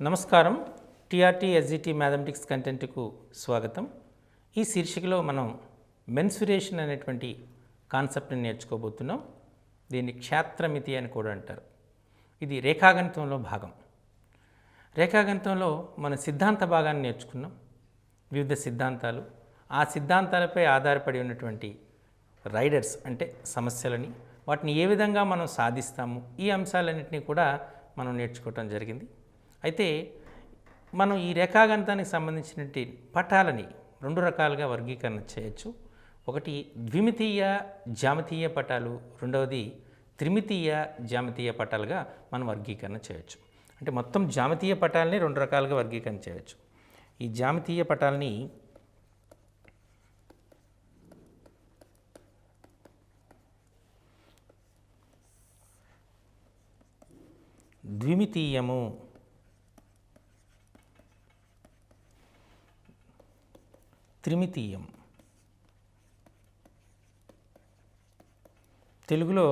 నమస్కారం. TRT SGT mathematics కంటెంట్కు స్వాగతం. ఈ శీర్షికలో మనం మెన్సురేషన్ అనేటువంటి కాన్సెప్ట్ని నేర్చుకోబోతున్నాం. దీన్ని క్షేత్రమితి అని కూడా అంటారు. ఇది రేఖాగణితంలో భాగం. రేఖాగణితంలో మన సిద్ధాంత భాగాన్ని నేర్చుకున్నాం. వివిధ సిద్ధాంతాలు, ఆ సిద్ధాంతాలపై ఆధారపడి ఉన్నటువంటి రైడర్స్ అంటే సమస్యలని, వాటిని ఏ విధంగా మనం సాధిస్తాము, ఈ అంశాలన్నింటినీ కూడా మనం నేర్చుకోవటం జరిగింది. అయితే మనం ఈ రేఖాగణితానికి సంబంధించినటువంటి పటాలని రెండు రకాలుగా వర్గీకరణ చేయొచ్చు. ఒకటి ద్విమితీయ జ్యామితీయ పటాలు, రెండవది త్రిమితీయ జ్యామితీయ పటాలుగా మనం వర్గీకరణ చేయొచ్చు. అంటే మొత్తం జ్యామితీయ పటాలని రెండు రకాలుగా వర్గీకరణ చేయొచ్చు. ఈ జ్యామితీయ పటాలని ద్విమితీయము, త్రిమితీయం. తెలుగులో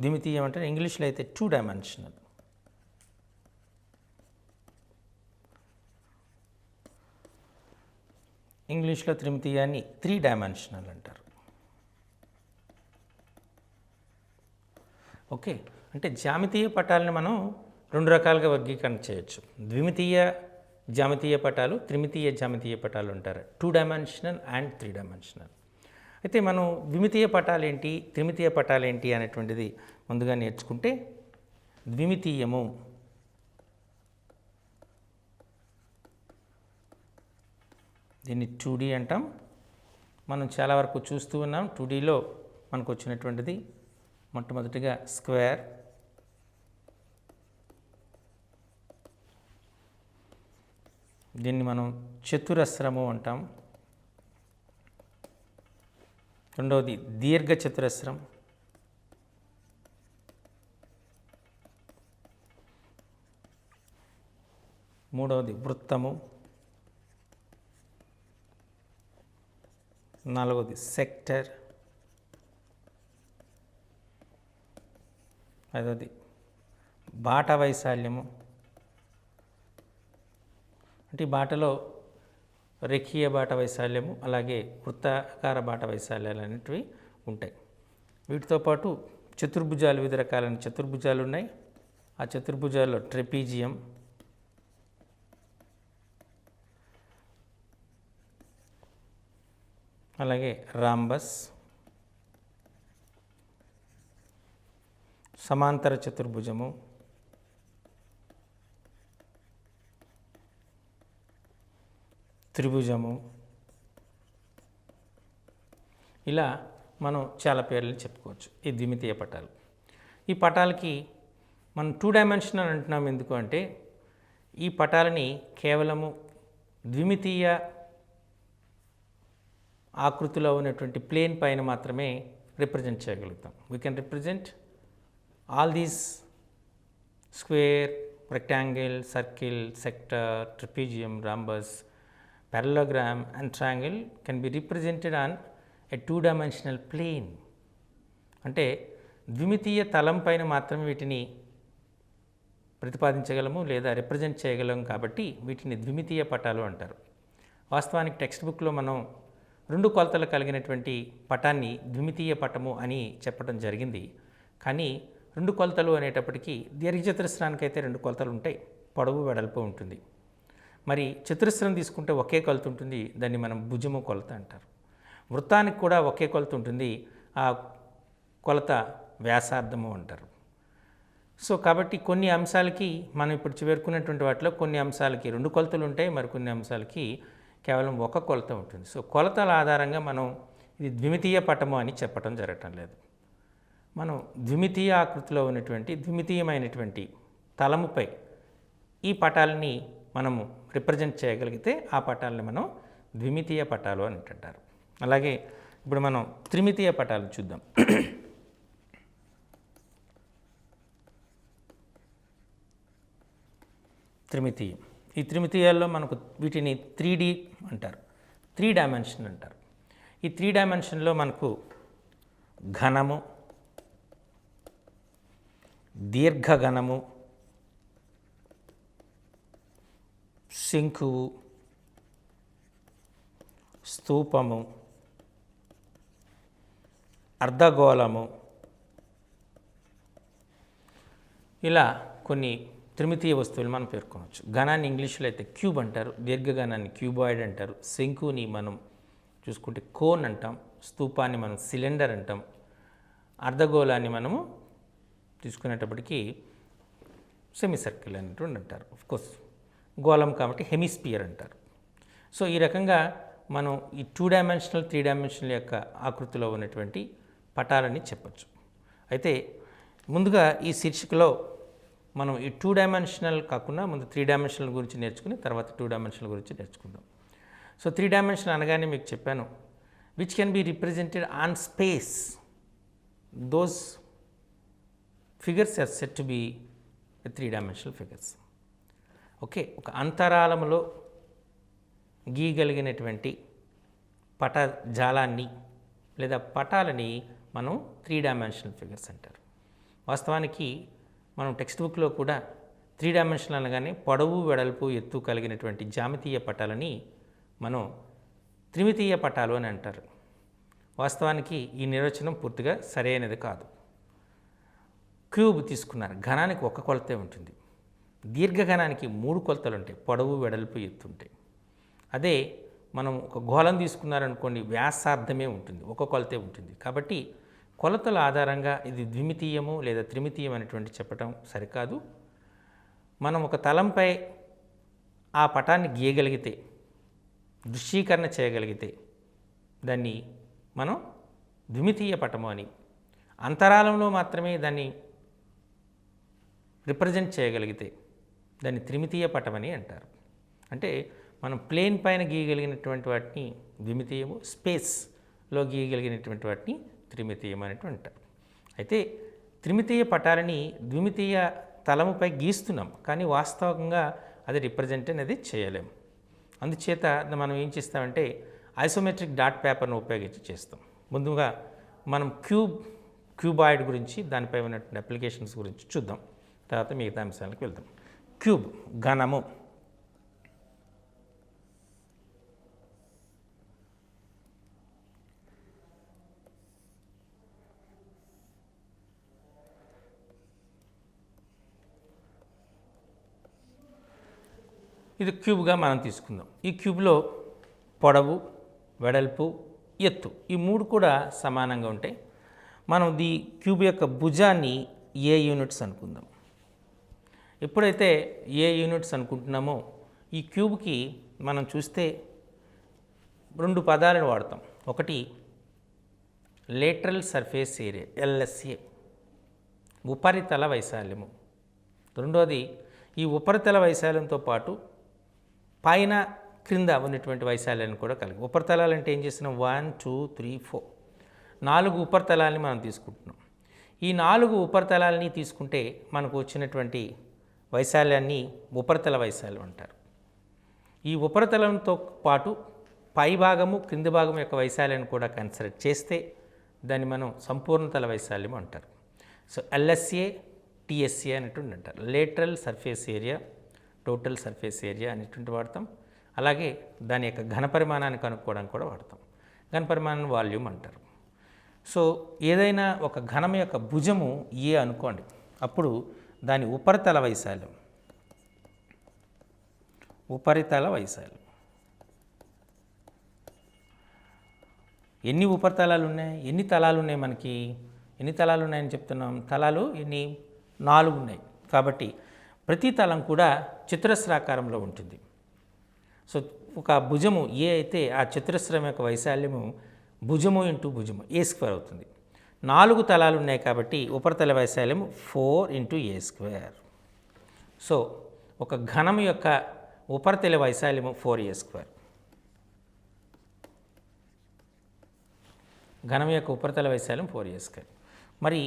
ద్విమితీయం అంటే, ఇంగ్లీష్లో అయితే 2 డైమెన్షనల్. ఇంగ్లీష్లో త్రిమితీయాన్ని 3 డైమెన్షనల్ అంటారు. ఓకే, అంటే జ్యామితీయ పటాలని మనం రెండు రకాలుగా వర్గీకరణ చేయొచ్చు. ద్విమితీయ జ్యామితీయ పటాలు, త్రిమితీయ జ్యామితీయ పటాలు అంటారు. 2 డైమెన్షనల్ అండ్ 3 డైమెన్షనల్. అయితే మనం ద్విమితీయ పటాలు ఏంటి, త్రిమితీయ పటాలు ఏంటి అనేటువంటిది ముందుగా నేర్చుకుంటే, ద్విమితీయము దీన్ని 2D అంటాం. మనం చాలా వరకు చూస్తూ ఉన్నాం. 2Dలో మనకు వచ్చినటువంటిది మొట్టమొదటిగా స్క్వేర్, దీన్ని మనం చతురస్రము అంటాం. రెండవది దీర్ఘ చతురస్రం, మూడవది వృత్తము, నాలుగవది సెక్టర్, ఐదవది బాట వైశాల్యము. అంటే ఈ బాటలో రేఖీయ బాట వైశాల్యము, అలాగే వృత్తాకార బాట వైశాల్యాలు అనేటివి ఉంటాయి. వీటితో పాటు చతుర్భుజాలు, వివిధ రకాలైన చతుర్భుజాలు ఉన్నాయి. ఆ చతుర్భుజాల్లో ట్రెపీజియం, అలాగే రాంబస్, సమాంతర చతుర్భుజము, త్రిభుజము, ఇలా మనం చాలా పేర్లను చెప్పుకోవచ్చు. ఈ ద్విమితీయ పటాలు. ఈ పటాలకి మనం 2 డైమెన్షనల్ అంటున్నాం. ఎందుకు అంటే, ఈ పటాలని కేవలము ద్విమితీయ ఆకృతిలో ఉన్నటువంటి ప్లేన్ పైన మాత్రమే రిప్రజెంట్ చేయగలుగుతాం. We can represent all these square, rectangle, circle, sector, trapezium, rhombus, parallelogram and triangle can be represented on a 2-dimensional plane. అంటే ద్విమితీయ తలం పైన మాత్రమే వీటిని ప్రతిపాదించగలము లేదా రిప్రజెంట్ చేయగలము. కాబట్టి వీటిని ద్విమితీయ పటాలు అంటారు. వాస్తవానికి టెక్స్ట్ బుక్లో మనం 2 కొలతలు కలిగినటువంటి పటాన్ని ద్విమితీయ పటము అని చెప్పడం జరిగింది. కానీ 2 కొలతలు అనేటప్పటికీ దీర్ఘచతురస్రానికి అయితే 2 కొలతలు ఉంటాయి, పొడవు వెడల్పు ఉంటుంది. మరి చతురస్రం తీసుకుంటే ఒకే కొలత ఉంటుంది, దాన్ని మనం భుజము కొలత అంటారు. వృత్తానికి కూడా ఒకే కొలత ఉంటుంది, ఆ కొలత వ్యాసార్థము అంటారు. సో కాబట్టి కొన్ని అంశాలకి మనం ఇప్పుడు చేరుకున్నటువంటి వాటిలో కొన్ని అంశాలకి 2 కొలతలు ఉంటాయి, మరికొన్ని అంశాలకి కేవలం ఒక కొలత ఉంటుంది. సో కొలతల ఆధారంగా మనం ఇది ద్విమితీయ పటము అని చెప్పడం జరగటం లేదు. మనం ద్విమితీయ ఆకృతిలో ఉన్నటువంటి ద్విమితీయమైనటువంటి తలముపై ఈ పటాలని మనము రిప్రజెంట్ చేయగలిగితే ఆ పటాలని మనం ద్విమితీయ పటాలు అని అంటారు. అలాగే ఇప్పుడు మనం త్రిమితీయ పటాలు చూద్దాం. త్రిమితీయం. ఈ త్రిమితీయాల్లో మనకు వీటిని 3D అంటారు, 3 డైమెన్షన్ అంటారు. ఈ 3 డైమెన్షన్లో మనకు ఘనము, దీర్ఘఘనము, శంకువు, స్తూపము, అర్ధగోళము, ఇలా కొన్ని త్రిమితీయ వస్తువులు మనం పేర్కొనవచ్చు. ఘనాన్ని ఇంగ్లీష్లో అయితే క్యూబ్ అంటారు, దీర్ఘఘనాన్ని క్యూబాయిడ్ అంటారు, శంకుని మనం చూసుకుంటే కోన్ అంటాం, స్తూపాన్ని మనం సిలిండర్ అంటాం, అర్ధగోళాన్ని మనము తీసుకునేటప్పటికీ సెమీ సర్కిల్ అనేటువంటి అంటారు. కోర్స్ గోళం కాబట్టి హెమిస్పియర్ అంటారు. సో ఈ రకంగా మనం ఈ 2 డైమెన్షనల్ 3 డైమెన్షనల్ యొక్క ఆకృతిలో ఉన్నటువంటి పటాలని చెప్పచ్చు. అయితే ముందుగా ఈ శీర్షికలో మనం ఈ 2 డైమెన్షనల్ కాకుండా ముందు 3 డైమెన్షనల్ గురించి నేర్చుకుని తర్వాత 2 డైమెన్షనల్ గురించి నేర్చుకుందాం. సో 3 డైమెన్షనల్ అనగానే మీకు చెప్పాను, which can be represented on space. Those figures are set to be 3 dimensional figures. Okay, ఒక అంతరాళములో గీయగలిగినటువంటి పట జాలాన్ని లేదా పటాలని మనం 3 డైమెన్షనల్ ఫిగర్స్ అంటారు. వాస్తవానికి మనం టెక్స్ట్ బుక్లో కూడా 3 డైమెన్షనల్ అనగానే పొడవు, వెడల్పు, ఎత్తు కలిగినటువంటి జామితీయ పటాలని మనం త్రిమితీయ పటాలు అని అంటారు. వాస్తవానికి ఈ నిర్వచనం పూర్తిగా సరైనది కాదు. క్యూబ్ తీసుకున్నారు, ఘనానికి ఒక కొలతే ఉంటుంది. దీర్ఘఘనానికి 3 కొలతలు ఉంటాయి, పొడవు, వెడల్పు, ఎత్తు ఉంటాయి. అదే మనం ఒక గోళం తీసుకున్నారనుకోండి, వ్యాసార్థమే ఉంటుంది, ఒక కొలతే ఉంటుంది. కాబట్టి కొలతల ఆధారంగా ఇది ద్విమితీయము లేదా త్రిమితీయం అనేటువంటి చెప్పటం సరికాదు. మనం ఒక తలంపై ఆ పటాన్ని గీయగలిగితే, దృశ్యీకరణ చేయగలిగితే దాన్ని మనం ద్విమితీయ పటము అని, అంతరాళంలో మాత్రమే దాన్ని రిప్రజెంట్ చేయగలిగితే దాన్ని త్రిమితీయ పటమని అంటారు. అంటే మనం ప్లేన్ పైన గీయగలిగినటువంటి వాటిని ద్విమితీయము, స్పేస్లో గీయగలిగినటువంటి వాటిని త్రిమితీయం అనేటువంటి అంటారు. అయితే త్రిమితీయ పటాలని ద్విమితీయ తలముపై గీస్తున్నాం, కానీ వాస్తవంగా అది రిప్రజెంట్ అనేది చేయలేము. అందుచేత మనం ఏం చేస్తామంటే ఐసోమెట్రిక్ డాట్ పేపర్ను ఉపయోగించి చేస్తాం. ముందుగా మనం క్యూబాయిడ్ గురించి, దానిపై ఉన్నటువంటి అప్లికేషన్స్ గురించి చూద్దాం, తర్వాత మిగతా అంశాలకు వెళ్దాం. క్యూబ్ ఘనము. ఇది క్యూబ్గా మనం తీసుకుందాం. ఈ క్యూబ్లో పొడవు, వెడల్పు, ఎత్తు ఈ 3 కూడా సమానంగా ఉంటాయి. మనం ఈ క్యూబ్ యొక్క భుజాన్ని ఏ యూనిట్స్ అనుకుందాం. ఎప్పుడైతే ఏ యూనిట్స్ అనుకుంటున్నామో ఈ క్యూబ్కి మనం చూస్తే 2 పదాలను వాడతాం. ఒకటి లేటరల్ సర్ఫేస్ ఏరియా, ఎల్ఎస్ఏ, ఉపరితల వైశాల్యము. రెండోది ఈ ఉపరితల వైశాల్యంతో పాటు పైన క్రింద ఉన్నటువంటి వైశాల్యాన్ని కూడా కలిగి. ఉపరితలాలు అంటే ఏం చేస్తున్నాం, 1 2 3 4 4 ఉపరితలాలని మనం తీసుకుంటున్నాం. ఈ 4 ఉపరితలాలని తీసుకుంటే మనకు వచ్చినటువంటి వైశాల్యాన్ని ఉపరితల వైశాల్యం అంటారు. ఈ ఉపరితలంతో పాటు పై భాగము, క్రింది భాగం యొక్క వైశాల్యాన్ని కూడా కన్సిడర్ చేస్తే దాన్ని మనం సంపూర్ణతల వైశాల్యం అంటారు. సో ఎల్ఎస్ఏ, టిఎస్ఏ అనేటువంటి అంటారు. Lateral surface area, total surface area అనేటువంటి వాడతాం. అలాగే దాని యొక్క ఘనపరిమాణాన్ని కనుక్కోవడానికి కూడా వాడతాం. ఘనపరిమాణం వాల్యూమ్ అంటారు. సో ఏదైనా ఒక ఘనం యొక్క భుజము ఏ అనుకోండి, అప్పుడు దాని ఉపరితల వైశాల్యం, ఉపరితల వైశాల్యం ఎన్ని ఉపరితలాలు ఉన్నాయి, ఎన్ని తలాలు ఉన్నాయి, మనకి ఎన్ని తలాలు ఉన్నాయని చెప్తున్నాం. తలాలు 4 ఉన్నాయి. కాబట్టి ప్రతి తలం కూడా చతురస్రాకారంలో ఉంటుంది. సో ఒక భుజము ఏ అయితే ఆ చతురస్రం యొక్క వైశాల్యము భుజము ఇంటూ భుజము A² అవుతుంది. 4 తలాలు ఉన్నాయి కాబట్టి ఉపరితల వైశాల్యము 4 × A². సో ఒక ఘనం యొక్క ఉపరితల వైశాల్యము 4A². ఘనం యొక్క ఉపరితల వైశాల్యం 4A². మరి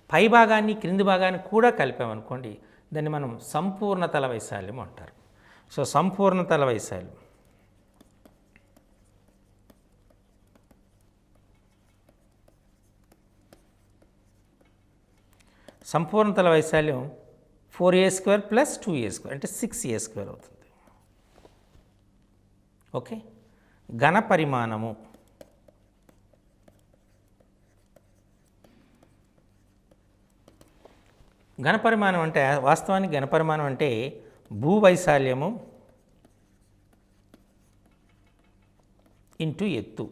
పై భాగాన్ని క్రింది భాగాన్ని కూడా కలిపామనుకోండి, దాన్ని మనం సంపూర్ణతల వైశాల్యం అంటారు. సో సంపూర్ణతల వైశాల్యం సంపూర్ణతల వైశాల్యం 4A² + 2A² అంటే 6A² అవుతుంది. ఓకే. ఘన పరిమాణము ఘనపరిమాణం అంటే వాస్తవానికి ఘనపరిమాణం అంటే భూవైశాల్యము ఇంటూ ఎత్తు.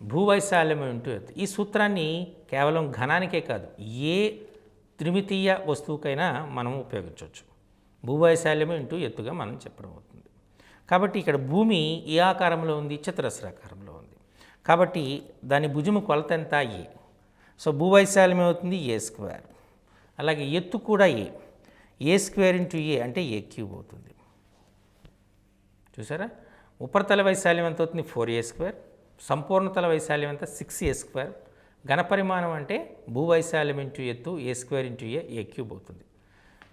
భూవైశాల్యం ఇంటూ ఎత్తు. ఈ సూత్రాన్ని కేవలం ఘనానికే కాదు ఏ త్రిమితీయ వస్తువుకైనా మనం ఉపయోగించవచ్చు. భూవైశాల్యం ఇంటూ ఎత్తుగా మనం చెప్పడం అవుతుంది. కాబట్టి ఇక్కడ భూమి ఏ ఆకారంలో ఉంది? చతురస్రాకారంలో ఉంది. కాబట్టి దాని భుజము కొలత ఎంత? ఏ. సో భూవైశాల్యం ఏమవుతుంది? ఏ స్క్వేర్. అలాగే ఎత్తు కూడా ఏ స్క్వేర్ ఇంటూ ఏ అంటే ఏ క్యూబ్ అవుతుంది. చూసారా? ఉపరితల వైశాల్యం ఎంత అవుతుంది? 4a square. సంపూర్ణతల వైశాల్యం ఎంత? 6a square. ఘనపరిమాణం అంటే భూవైశాల్యం ఇంటూ ఎత్తు ఏ స్క్వేర్ ఇంటూ ఏ క్యూబ్ అవుతుంది.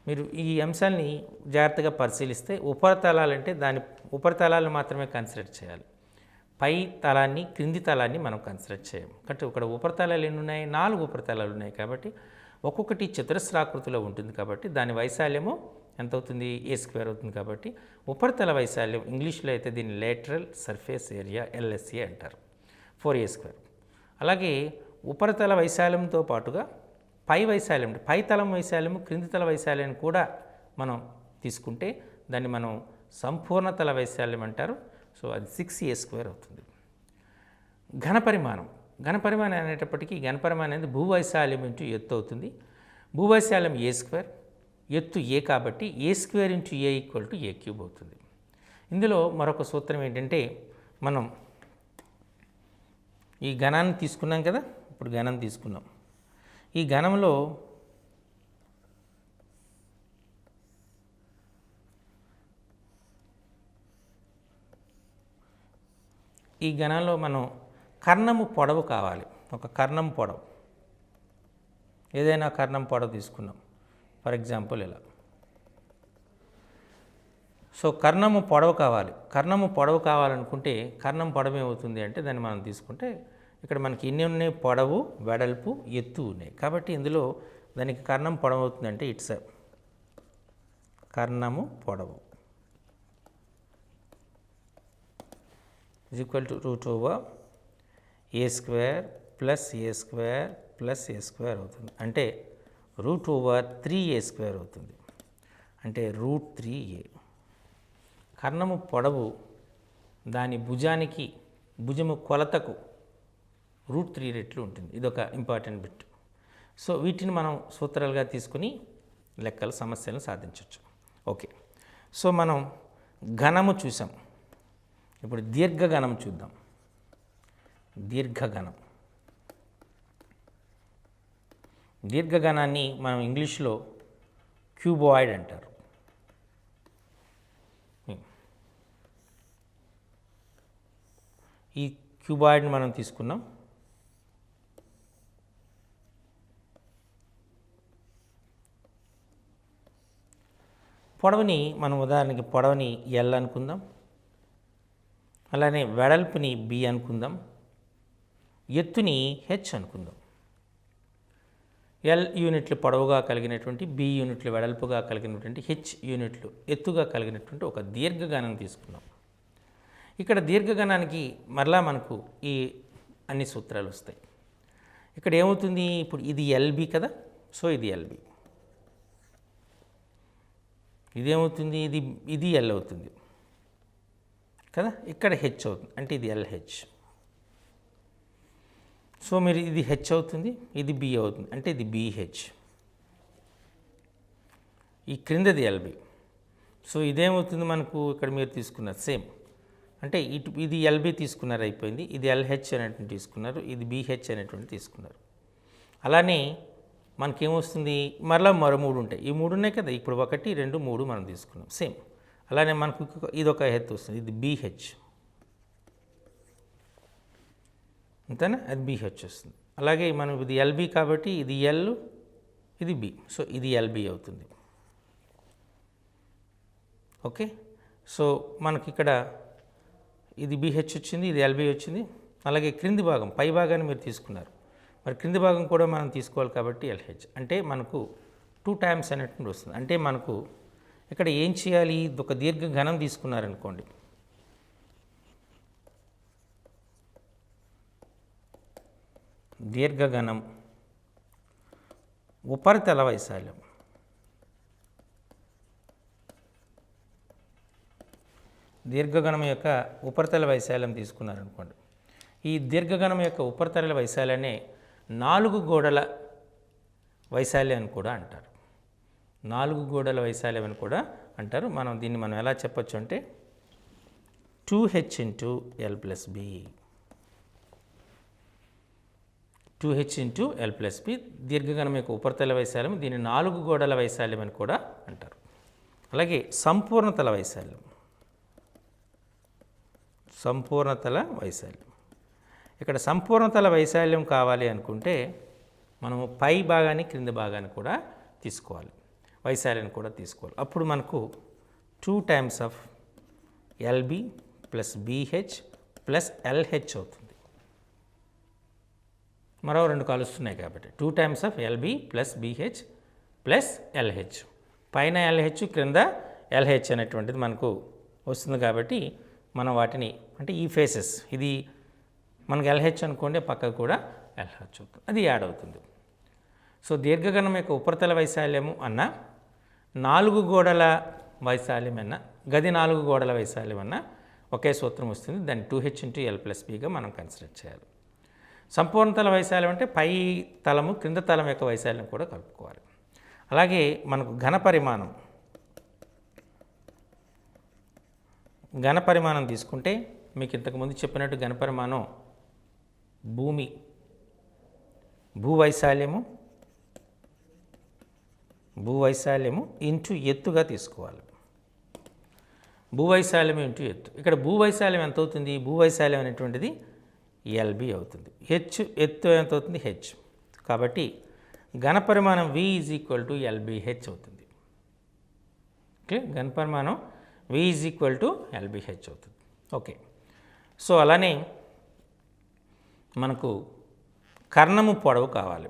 మీరు ఈ అంశాన్ని జాగ్రత్తగా పరిశీలిస్తే ఉపరితలాలంటే దాని ఉపరితలాలను మాత్రమే కన్సిడర్ చేయాలి. పై తలాన్ని క్రింది తలాన్ని మనం కన్సిడర్ చేయము. కాబట్టి ఇక్కడ ఉపరితలాలు ఎన్ని ఉన్నాయి? 4 ఉపరితలాలు ఉన్నాయి. కాబట్టి ఒక్కొక్కటి చతురస్రాకృతిలో ఉంటుంది. కాబట్టి దాని వైశాల్యము ఎంత అవుతుంది? ఏ స్క్వేర్ అవుతుంది. కాబట్టి ఉపరితల వైశాల్యం ఇంగ్లీష్లో అయితే దీన్ని లేటరల్ సర్ఫేస్ ఏరియా LSA అంటారు, 4a స్క్వేర్. అలాగే ఉపరితల వైశాల్యంతో పాటుగా పై వైశాల్యం పై తలం వైశాల్యము క్రింది తల వైశాల్యం కూడా మనం తీసుకుంటే దాన్ని మనం సంపూర్ణతల వైశాల్యం అంటారు. సో అది 6a స్క్వేర్ అవుతుంది. ఘనపరిమాణం అనేటప్పటికీ ఘనపరిమాణం అనేది భూవైశాల్యం ఇంటూ ఎత్తు అవుతుంది. భూవైశాల్యం ఏ స్క్వేర్, ఎత్తు ఏ కాబట్టి a square into a equal to a cube అవుతుంది. ఇందులో మరొక సూత్రం ఏంటంటే మనం ఈ ఘనాన్ని తీసుకున్నాం కదా, ఇప్పుడు ఘనం తీసుకున్నాం. ఈ ఘనంలో మనం కర్ణము పొడవు కావాలి. ఒక కర్ణం పొడవు, ఏదైనా కర్ణం పొడవు తీసుకున్నాం. ఫర్ ఎగ్జాంపుల్ ఇలా. సో కర్ణము పొడవు కావాలి. కర్ణము పొడవు కావాలనుకుంటే కర్ణం పొడవు ఏమవుతుంది అంటే దాన్ని మనం తీసుకుంటే ఇక్కడ మనకి ఎన్ని ఉన్నాయి? పొడవు, వెడల్పు, ఎత్తు ఉన్నాయి. కాబట్టి ఇందులో దానికి కర్ణం పొడవు అవుతుందంటే ఇట్స్ కర్ణము పొడవు is equal to √a square plus A square plus A square అవుతుంది. అంటే √3a స్క్వేర్ అవుతుంది. అంటే √3a. కర్ణము పొడవు దాని భుజము కొలతకు √3 రెట్లు ఉంటుంది. ఇదొక ఇంపార్టెంట్ బిట్. సో వీటిని మనం సూత్రాలుగా తీసుకుని లెక్కల సమస్యలను సాధించవచ్చు. ఓకే. సో మనం ఘనము చూసాం. ఇప్పుడు దీర్ఘఘనం చూద్దాం. దీర్ఘఘనాన్ని మనం ఇంగ్లీష్లో క్యూబాయిడ్ అంటారు. ఈ క్యూబాయిడ్ని మనం తీసుకున్నాం. పొడవుని మనం ఉదాహరణకి పొడవుని L అనుకుందాం. అలానే వెడల్పుని B అనుకుందాం. ఎత్తుని H అనుకుందాం. L యూనిట్లు పొడవుగా కలిగినటువంటి, B యూనిట్లు వెడల్పుగా కలిగినటువంటి, H యూనిట్లు ఎత్తుగా కలిగినటువంటి ఒక దీర్ఘఘనం తీసుకున్నాం. ఇక్కడ దీర్ఘఘనానికి మరలా మనకు ఈ అన్ని సూత్రాలు వస్తాయి. ఇక్కడ ఏమవుతుంది? ఇప్పుడు ఇది LB కదా. సో ఇది LB. ఇదేమవుతుంది? ఇది L అవుతుంది కదా. ఇక్కడ H అవుతుంది అంటే ఇది LH. సో మీరు ఇది H అవుతుంది, ఇది B అవుతుంది అంటే ఇది BH. ఈ క్రిందది LB. సో ఇదేమవుతుంది మనకు? ఇక్కడ మీరు తీసుకున్నారు సేమ్ అంటే ఇది LB తీసుకున్నారు అయిపోయింది. ఇది LH అనేటువంటి తీసుకున్నారు, ఇది BH అనేటువంటి తీసుకున్నారు. అలానే మనకేమొస్తుంది? మరలా మరో 3 ఉంటాయి. ఈ 3 ఉన్నాయి కదా. ఇప్పుడు 1, 2, 3 మనం తీసుకున్నాం సేమ్. అలానే మనకు ఇదొక ఎత్తు వస్తుంది, ఇది BH అంతేనా. అది BH వస్తుంది. అలాగే మనం ఇది LB కాబట్టి ఇది L, ఇది B. సో ఇది LB అవుతుంది. ఓకే. సో మనకి ఇక్కడ ఇది BH వచ్చింది, ఇది LB వచ్చింది. అలాగే క్రింది భాగం పై భాగాన్ని మీరు తీసుకున్నారు, మరి క్రింది భాగం కూడా మనం తీసుకోవాలి కాబట్టి LH. అంటే మనకు 2 టైమ్స్ అనేటువంటి వస్తుంది. అంటే మనకు ఇక్కడ ఏం చేయాలి? ఒక దీర్ఘఘనం తీసుకున్నారనుకోండి, దీర్ఘఘనం ఉపరితల వైశాల్యం దీర్ఘఘనం యొక్క ఉపరితల వైశాల్యం తీసుకున్నారనుకోండి. ఈ దీర్ఘఘనం యొక్క ఉపరితల వైశాల్యాన్ని 4 గోడల వైశాల్యం అని కూడా అంటారు. 4 గోడల వైశాల్యం అని కూడా అంటారు. దీన్ని మనం ఎలా చెప్పొచ్చు అంటే 2h into L plus B. 2h into L plus B దీర్ఘఘనం యొక్క ఉపరితల వైశాల్యం. దీన్ని 4 గోడల వైశాల్యం అని కూడా అంటారు. అలాగే సంపూర్ణతల వైశాల్యం. సంపూర్ణతల వైశాల్యం. ఇక్కడ సంపూర్ణతల వైశాల్యం కావాలి అనుకుంటే మనము పై భాగాన్ని క్రింది భాగాన్ని కూడా తీసుకోవాలి, వైశాల్యాన్ని కూడా తీసుకోవాలి. అప్పుడు మనకు 2 times of LB plus BH plus LH అవుతుంది. మరో 2 కలుస్తున్నాయి కాబట్టి 2 times of LB plus BH plus LH. పైన ఎల్హెచ్ క్రింద ఎల్హెచ్ అనేటువంటిది మనకు వస్తుంది కాబట్టి మనం వాటిని అంటే ఈ ఫేసెస్ ఇది మనకు ఎల్హెచ్ అనుకోండి, పక్కకు కూడా ఎల్హెచ్ అవుతుంది, అది యాడ్ అవుతుంది. సో దీర్ఘఘనం యొక్క ఉపరితల వైశాల్యము అన్న 4 గోడల వైశాల్యం అన్న గది 4 గోడల వైశాల్యం అన్న ఒకే సూత్రం వస్తుంది. దాన్ని 2h ఇంటూ L ప్లస్ బిగా మనం కన్సిడర్ చేయాలి. సంపూర్ణతల వైశాల్యం అంటే పై తలము క్రింద తలం యొక్క వైశాల్యం కూడా కలుపుకోవాలి. అలాగే మనకు ఘన పరిమాణం తీసుకుంటే మీకు ఇంతకుముందు చెప్పినట్టు ఘన పరిమాణం భూవైశాల్యము ఇంటూ ఎత్తుగా తీసుకోవాలి. భూవైశాల్యం ఇంటూ ఎత్తు. ఇక్కడ భూవైశాల్యం ఎంత అవుతుంది? భూవైశాల్యం అనేటువంటిది ఎల్బి అవుతుంది. ఎత్తు ఎంత అవుతుంది? హెచ్. కాబట్టి ఘన పరిమాణం V is equal to LBH అవుతుంది. ఓకే, ఘన పరిమాణం V is equal to LBH అవుతుంది. ఓకే, సో అలానే మనకు కర్ణము పొడవు కావాలి.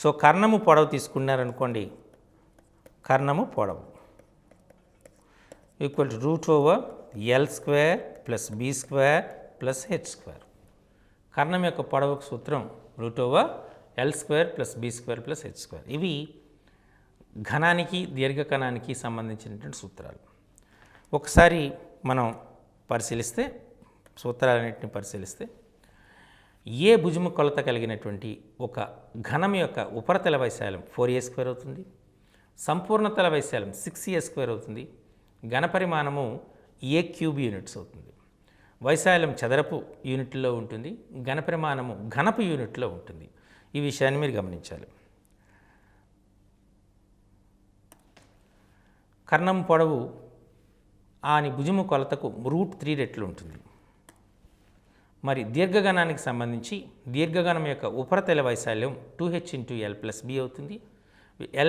సో కర్ణము పొడవు తీసుకున్నారనుకోండి, కర్ణము పొడవు equal to √L² plus B² plus H². కర్ణం యొక్క పొడవుకు సూత్రం √L² plus B² plus H². ఇవి ఘనానికి దీర్ఘకణానికి సంబంధించినటువంటి సూత్రాలు. ఒకసారి మనం సూత్రాలన్నింటిని పరిశీలిస్తే ఏ భుజము కొలత కలిగినటువంటి ఒక ఘనం యొక్క ఉపరితల వైశాల్యం 4a² అవుతుంది. సంపూర్ణతల వైశాల్యం 6a² అవుతుంది. ఘన పరిమాణము a³ యూనిట్స్ అవుతుంది. వైశాల్యం చదరపు యూనిట్లో ఉంటుంది. ఘన పరిమాణము ఘనపు యూనిట్లో ఉంటుంది. ఈ విషయాన్ని మీరు గమనించాలి. కర్ణం పొడవు ఆని భుజము కొలతకు √3 రెట్లు ఉంటుంది. మరి దీర్ఘగణానికి సంబంధించి దీర్ఘగణం యొక్క ఉపరితల వైశాల్యం 2h into L plus B అవుతుంది.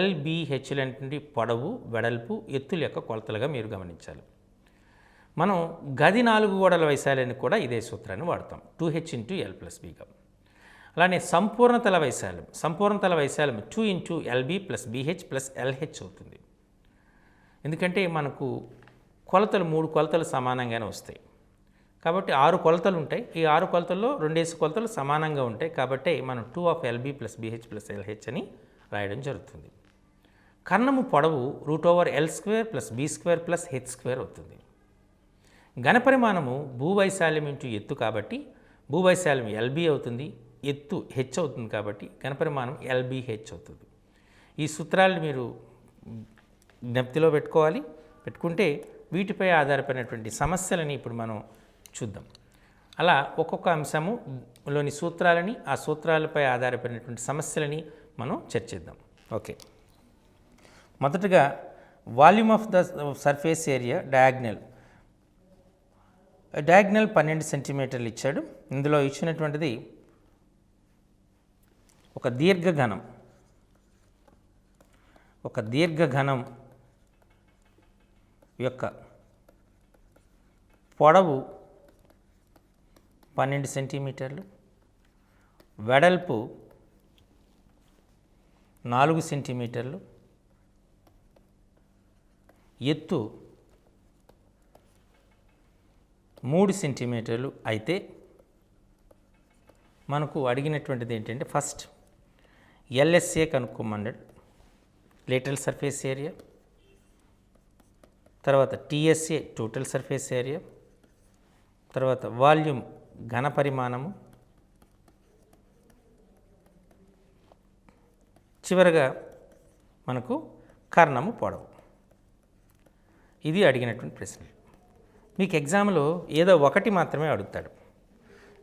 LBH లాంటి పొడవు, వెడల్పు, ఎత్తుల యొక్క కొలతలుగా మీరు గమనించాలి. మనం గది 4 గోడల వైశాల్యాన్ని కూడా ఇదే సూత్రాన్ని వాడతాం, 2h ఇంటూ L ప్లస్ బిగా. అలానే సంపూర్ణతల వైశాల్యం 2 into LB plus BH plus LH అవుతుంది. ఎందుకంటే మనకు కొలతలు 3 కొలతలు సమానంగానే వస్తాయి కాబట్టి 6 కొలతలు ఉంటాయి. ఈ 6 కొలతల్లో 2 కొలతలు సమానంగా ఉంటాయి కాబట్టి మనం 2 of LB plus BH plus LH అని రాయడం జరుగుతుంది. కర్ణము పొడవు √L² plus B² plus H² అవుతుంది. ఘన పరిమాణము భూవైశాల్యం ఇంటూ ఎత్తు కాబట్టి భూవైశాల్యం LB అవుతుంది, ఎత్తు H అవుతుంది కాబట్టి ఘన పరిమాణం LBH అవుతుంది. ఈ సూత్రాలు మీరు జ్ఞప్తిలో పెట్టుకుంటే వీటిపై ఆధారపడినటువంటి సమస్యలని ఇప్పుడు మనం చూద్దాం. అలా ఒక్కొక్క అంశములోని సూత్రాలని, ఆ సూత్రాలపై ఆధారపడినటువంటి సమస్యలని మనం చర్చిద్దాం. ఓకే, మొదటగా volume of the surface area diagonal 12 సెంటీమీటర్లు ఇచ్చాడు. ఇందులో ఇచ్చినటువంటిది ఒక దీర్ఘఘనం యొక్క పొడవు 12 సెంటీమీటర్లు, వెడల్పు 4 సెంటీమీటర్లు, ఎత్తు 3 సెంటీమీటర్లు అయితే మనకు అడిగినటువంటిది ఏంటంటే ఫస్ట్ ఎల్ఎస్ఏ కనుక్కోమన్నాడు, లేటరల్ సర్ఫేస్ ఏరియా. తర్వాత టీఎస్ఏ టోటల్ సర్ఫేస్ ఏరియా. తర్వాత వాల్యూమ్ ఘన పరిమాణము. చివరగా మనకు కర్ణము పొడవు. ఇది అడిగినటువంటి ప్రశ్నలు. మీకు ఎగ్జామ్లో ఏదో ఒకటి మాత్రమే అడుగుతాడు.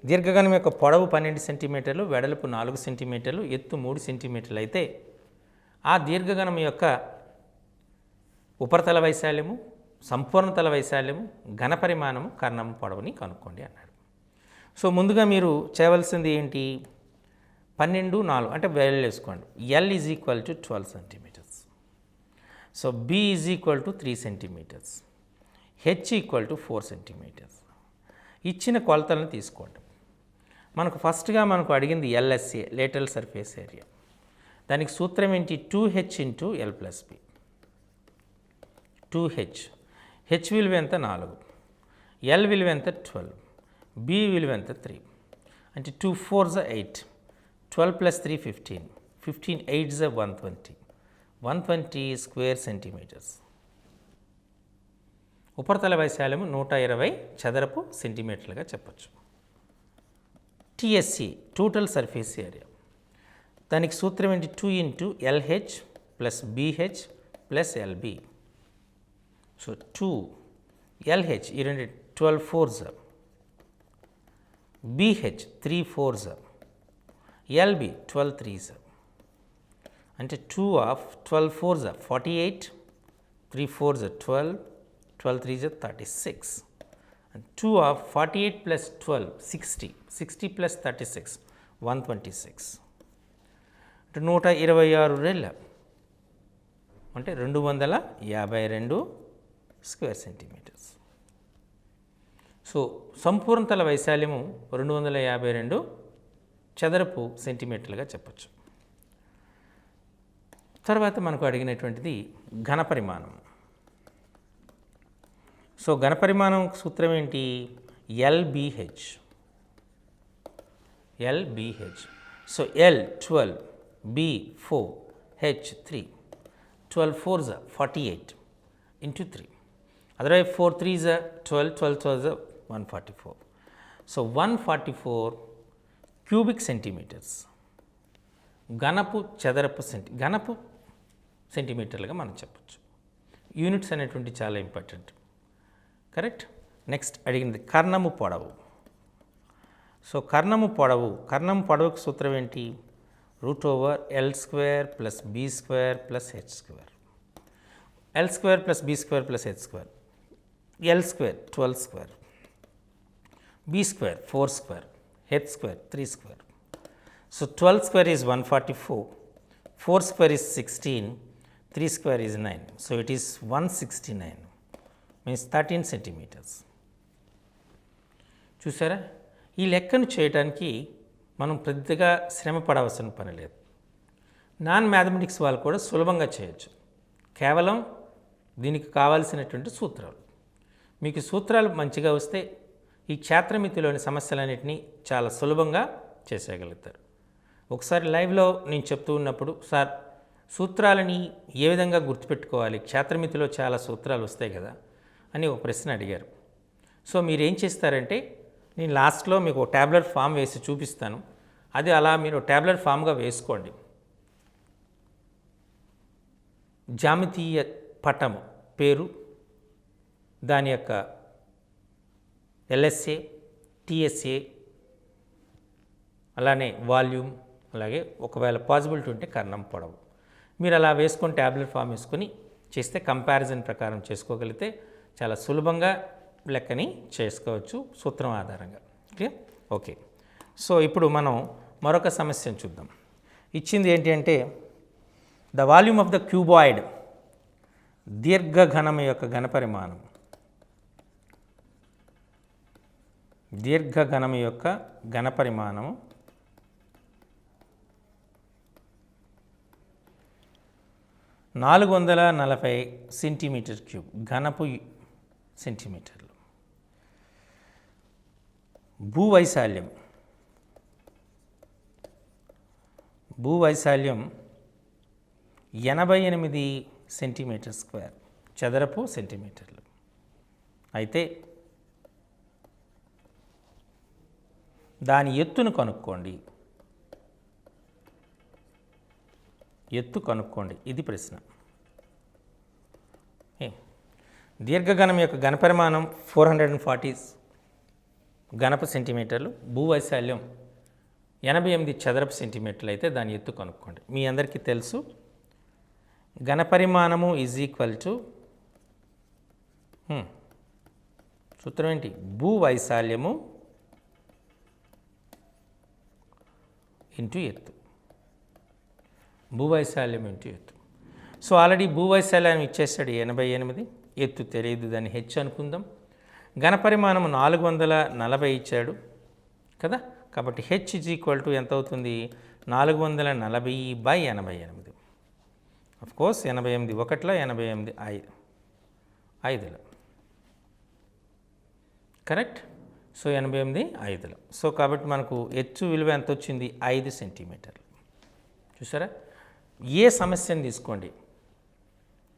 దీర్ఘగణం యొక్క పొడవు 12 సెంటీమీటర్లు, వెడల్పు 4 సెంటీమీటర్లు, ఎత్తు 3 సెంటీమీటర్లు అయితే ఆ దీర్ఘగణం యొక్క ఉపరితల వైశాల్యము, సంపూర్ణతల వైశాల్యము, ఘన పరిమాణము, కర్ణము పొడవుని కనుక్కోండి అన్నాడు. సో ముందుగా మీరు చేయవలసింది ఏంటి, 12, 4 అంటే వేలు వేసుకోండి. L is equal to 12 centimetres. So B is equal to 3 centimetres, H equal to 4 centimetres. ఇచ్చిన కొలతలను తీసుకోండి. మనకు ఫస్ట్గా మనకు అడిగింది ఎల్ఎస్ఏ, లేటరల్ సర్ఫేస్ ఏరియా. దానికి సూత్రం ఏంటి, 2h into L plus B. 2h, H విలువ ఎంత 4, ఎల్ విలువ ఎంత 12, బి విలువ ఎంత 3. అంటే 2 4s 8, 12 plus 3 15, 15 8s 120, 120 square centimetres. ఉపరితల వైశాల్యము 120 చదరపు సెంటీమీటర్లుగా చెప్పచ్చు. TSC total surface area. దానికి సూత్రం ఏంటి, 2 into LH plus BH plus LB. So 2 LH ఈ రెండు 12 4s, BH 3 4s, LB 12 3s. అంటే 2 of 12 4s 48, 3 4s 12, 12 3s 36. And 2 of 48 plus 12 60, 60 plus 36 126. అంటే 126 రెళ్ళ అంటే 252 స్క్వేర్ సెంటీమీటర్స్. సో సంపూర్ణతల వైశాల్యము 252 చదరపు సెంటీమీటర్లుగా చెప్పచ్చు. తర్వాత మనకు అడిగినటువంటిది ఘన పరిమాణం. సో ఘన పరిమాణం సూత్రం ఏంటి, LBH. LBH. So L 12, B 4, H 3. 12 4s 48 into 3. Otherwise 4 3s 12, 12 12s 144. So 144 cubic centimetres. ఘనపు చదరపు ఘనపు సెంటీమీటర్లుగా మనం చెప్పచ్చు. యూనిట్స్ అనేటువంటి చాలా ఇంపార్టెంట్. కరెక్ట్. నెక్స్ట్ అడిగింది కర్ణము పొడవు. సో కర్ణము పొడవుకు సూత్రం ఏంటి, √L² plus B² plus H². L² plus B² plus H². L² 12², B² 4², H² 3². So 12² is 144, 4² is 16, 3² is 9. So it is 169. Means 13 centimetres. చూసారా, ఈ లెక్కను చేయడానికి మనం పెద్దగా శ్రమ పడవలసిన పని లేదు. నాన్ మ్యాథమెటిక్స్ వాళ్ళు కూడా సులభంగా చేయొచ్చు. కేవలం దీనికి కావాల్సినటువంటి సూత్రాలు. మీకు సూత్రాలు మంచిగా వస్తే ఈ క్షేత్రమితిలోని సమస్యలన్నింటినీ చాలా సులభంగా చేసేయగలుగుతారు. ఒకసారి లైవ్లో నేను చెప్తూ ఉన్నప్పుడు, సార్ సూత్రాలని ఏ విధంగా గుర్తుపెట్టుకోవాలి, క్షేత్రమితిలో చాలా సూత్రాలు వస్తాయి కదా అని ఒక ప్రశ్న అడిగారు. సో మీరు ఏం చేస్తారంటే, నేను లాస్ట్లో మీకు ఒక ట్యాబ్లెట్ ఫామ్ వేసి చూపిస్తాను. అది అలా మీరు ట్యాబ్లెట్ ఫామ్గా వేసుకోండి. జామితీయ పటము పేరు, దాని యొక్క ఎల్ఎస్ఏ, టీఎస్ఏ, అలానే వాల్యూమ్, అలాగే ఒకవేళ పాసిబిలిటీ ఉంటే కర్ణం పొడవు. మీరు అలా వేసుకొని ట్యాబ్లెట్ ఫామ్ వేసుకొని చేస్తే కంపారిజన్ ప్రకారం చేసుకోగలిగితే చాలా సులభంగా లెక్కని చేసుకోవచ్చు సూత్రం ఆధారంగా. క్లియర్? ఓకే. సో ఇప్పుడు మనం మరొక సమస్యను చూద్దాం. ఇచ్చింది ఏంటి అంటే, the volume of the cuboid, దీర్ఘఘనం యొక్క ఘనపరిమాణం. దీర్ఘఘనం యొక్క ఘనపరిమాణం 440 సెంటీమీటర్ క్యూబ్, ఘనపు సెంటీమీటర్లు. భూవైశాల్యం భూవైశాల్యం 88 సెంటీమీటర్ స్క్వేర్, చదరపు సెంటీమీటర్లు. అయితే దాని ఎత్తును కనుక్కోండి. ఎత్తు కనుక్కోండి, ఇది ప్రశ్న. దీర్ఘఘనం యొక్క ఘనపరిమాణం 440 ఘనపు సెంటీమీటర్లు, భూవైశాల్యం 88 చదరపు సెంటీమీటర్లు అయితే దాని ఎత్తు కనుక్కోండి. మీ అందరికీ తెలుసు, ఘనపరిమాణము ఈజ్ ఈక్వల్ టు సూత్రం ఏంటి? భూవైశాల్యము ఇంటూ ఎత్తు. భూవైశాల్యం ఇంటూ ఎత్తు. సో ఆల్రెడీ భూవైశాల్యం ఇచ్చేస్తాడు 88, ఎత్తు తెలియదు, దాన్ని హెచ్ అనుకుందాం. ఘనపరిమాణం 440 ఇచ్చాడు కదా, కాబట్టి హెచ్ ఈజ్ ఈక్వల్ టు ఎంత అవుతుంది? 440/88. ఆఫ్ కోర్స్ 88 ఒకటిలో 88 ఐదులో, కరెక్ట్. సో 88 ఐదులో. సో కాబట్టి మనకు ఎత్తు విలువ ఎంత వచ్చింది? 5 సెంటీమీటర్లు. చూసారా? ఏ సమస్యను తీసుకోండి,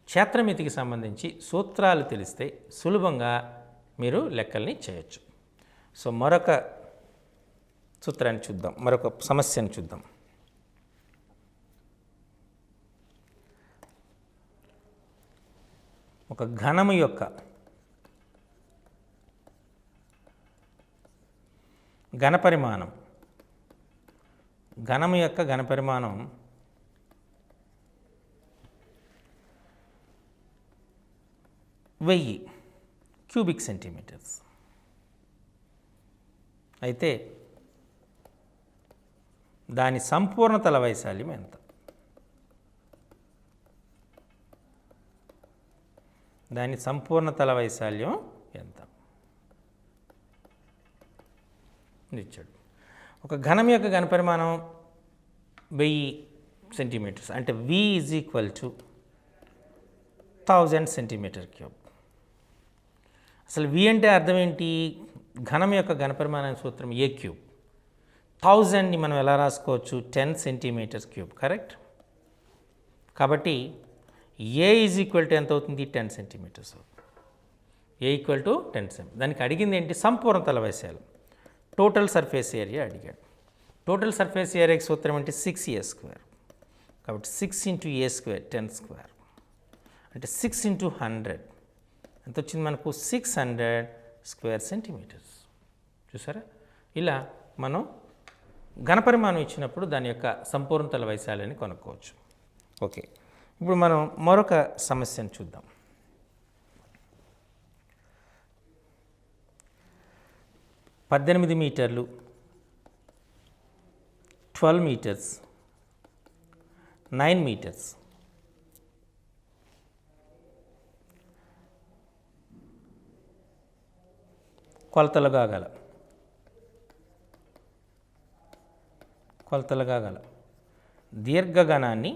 క్షేత్రమితికి సంబంధించి సూత్రాలు తెలిస్తే సులభంగా మీరు లెక్కల్ని చేయొచ్చు. సో మరొక సూత్రాన్ని చూద్దాం, మరొక సమస్యను చూద్దాం. ఒక ఘనము యొక్క ఘనపరిమాణం, ఘనము యొక్క ఘనపరిమాణం 1000 క్యూబిక్ సెంటీమీటర్స్ అయితే దాని సంపూర్ణ తల వైశాల్యం ఎంత? దాని సంపూర్ణ తల వైశాల్యం ఎంత ఇచ్చాడు. ఒక ఘనం యొక్క ఘనపరిమాణం 1000 సెంటీమీటర్స్ అంటే V is equal to 1000 centimetre cube. అసలు V అంటే అర్థం ఏంటి? ఘనం యొక్క ఘనపరిమాణం సూత్రం A క్యూబ్. 1000ని మనం ఎలా రాసుకోవచ్చు? 10 సెంటీమీటర్స్ క్యూబ్, కరెక్ట్. కాబట్టి A ఈజ్ ఈక్వల్ టు ఎంత అవుతుంది? 10 సెంటీమీటర్స్ అవుతుంది. A ఈక్వల్ టు 10 సెం. దానికి అడిగింది ఏంటి? సంపూర్ణ తల వైశాల్యం, టోటల్ సర్ఫేస్ ఏరియా అడిగాడు. టోటల్ సర్ఫేస్ ఏరియాకి సూత్రం అంటే 6a². కాబట్టి 6 ఇంటూ a², 10² అంటే 6 ఇంటూ 100 ఎంత వచ్చింది మనకు? 600 స్క్వేర్ సెంటీమీటర్స్. చూసారా? ఇలా మనం ఘనపరిమాణం ఇచ్చినప్పుడు దాని యొక్క సంపూర్ణ తల వైశాల్యాన్ని కనుక్కోవచ్చు. ఓకే, ఇప్పుడు మనం మరొక సమస్యను చూద్దాం. మీటర్లు, 12 మీటర్స్, 9 మీటర్స్ కొలతలుగా గల దీర్ఘఘనాన్ని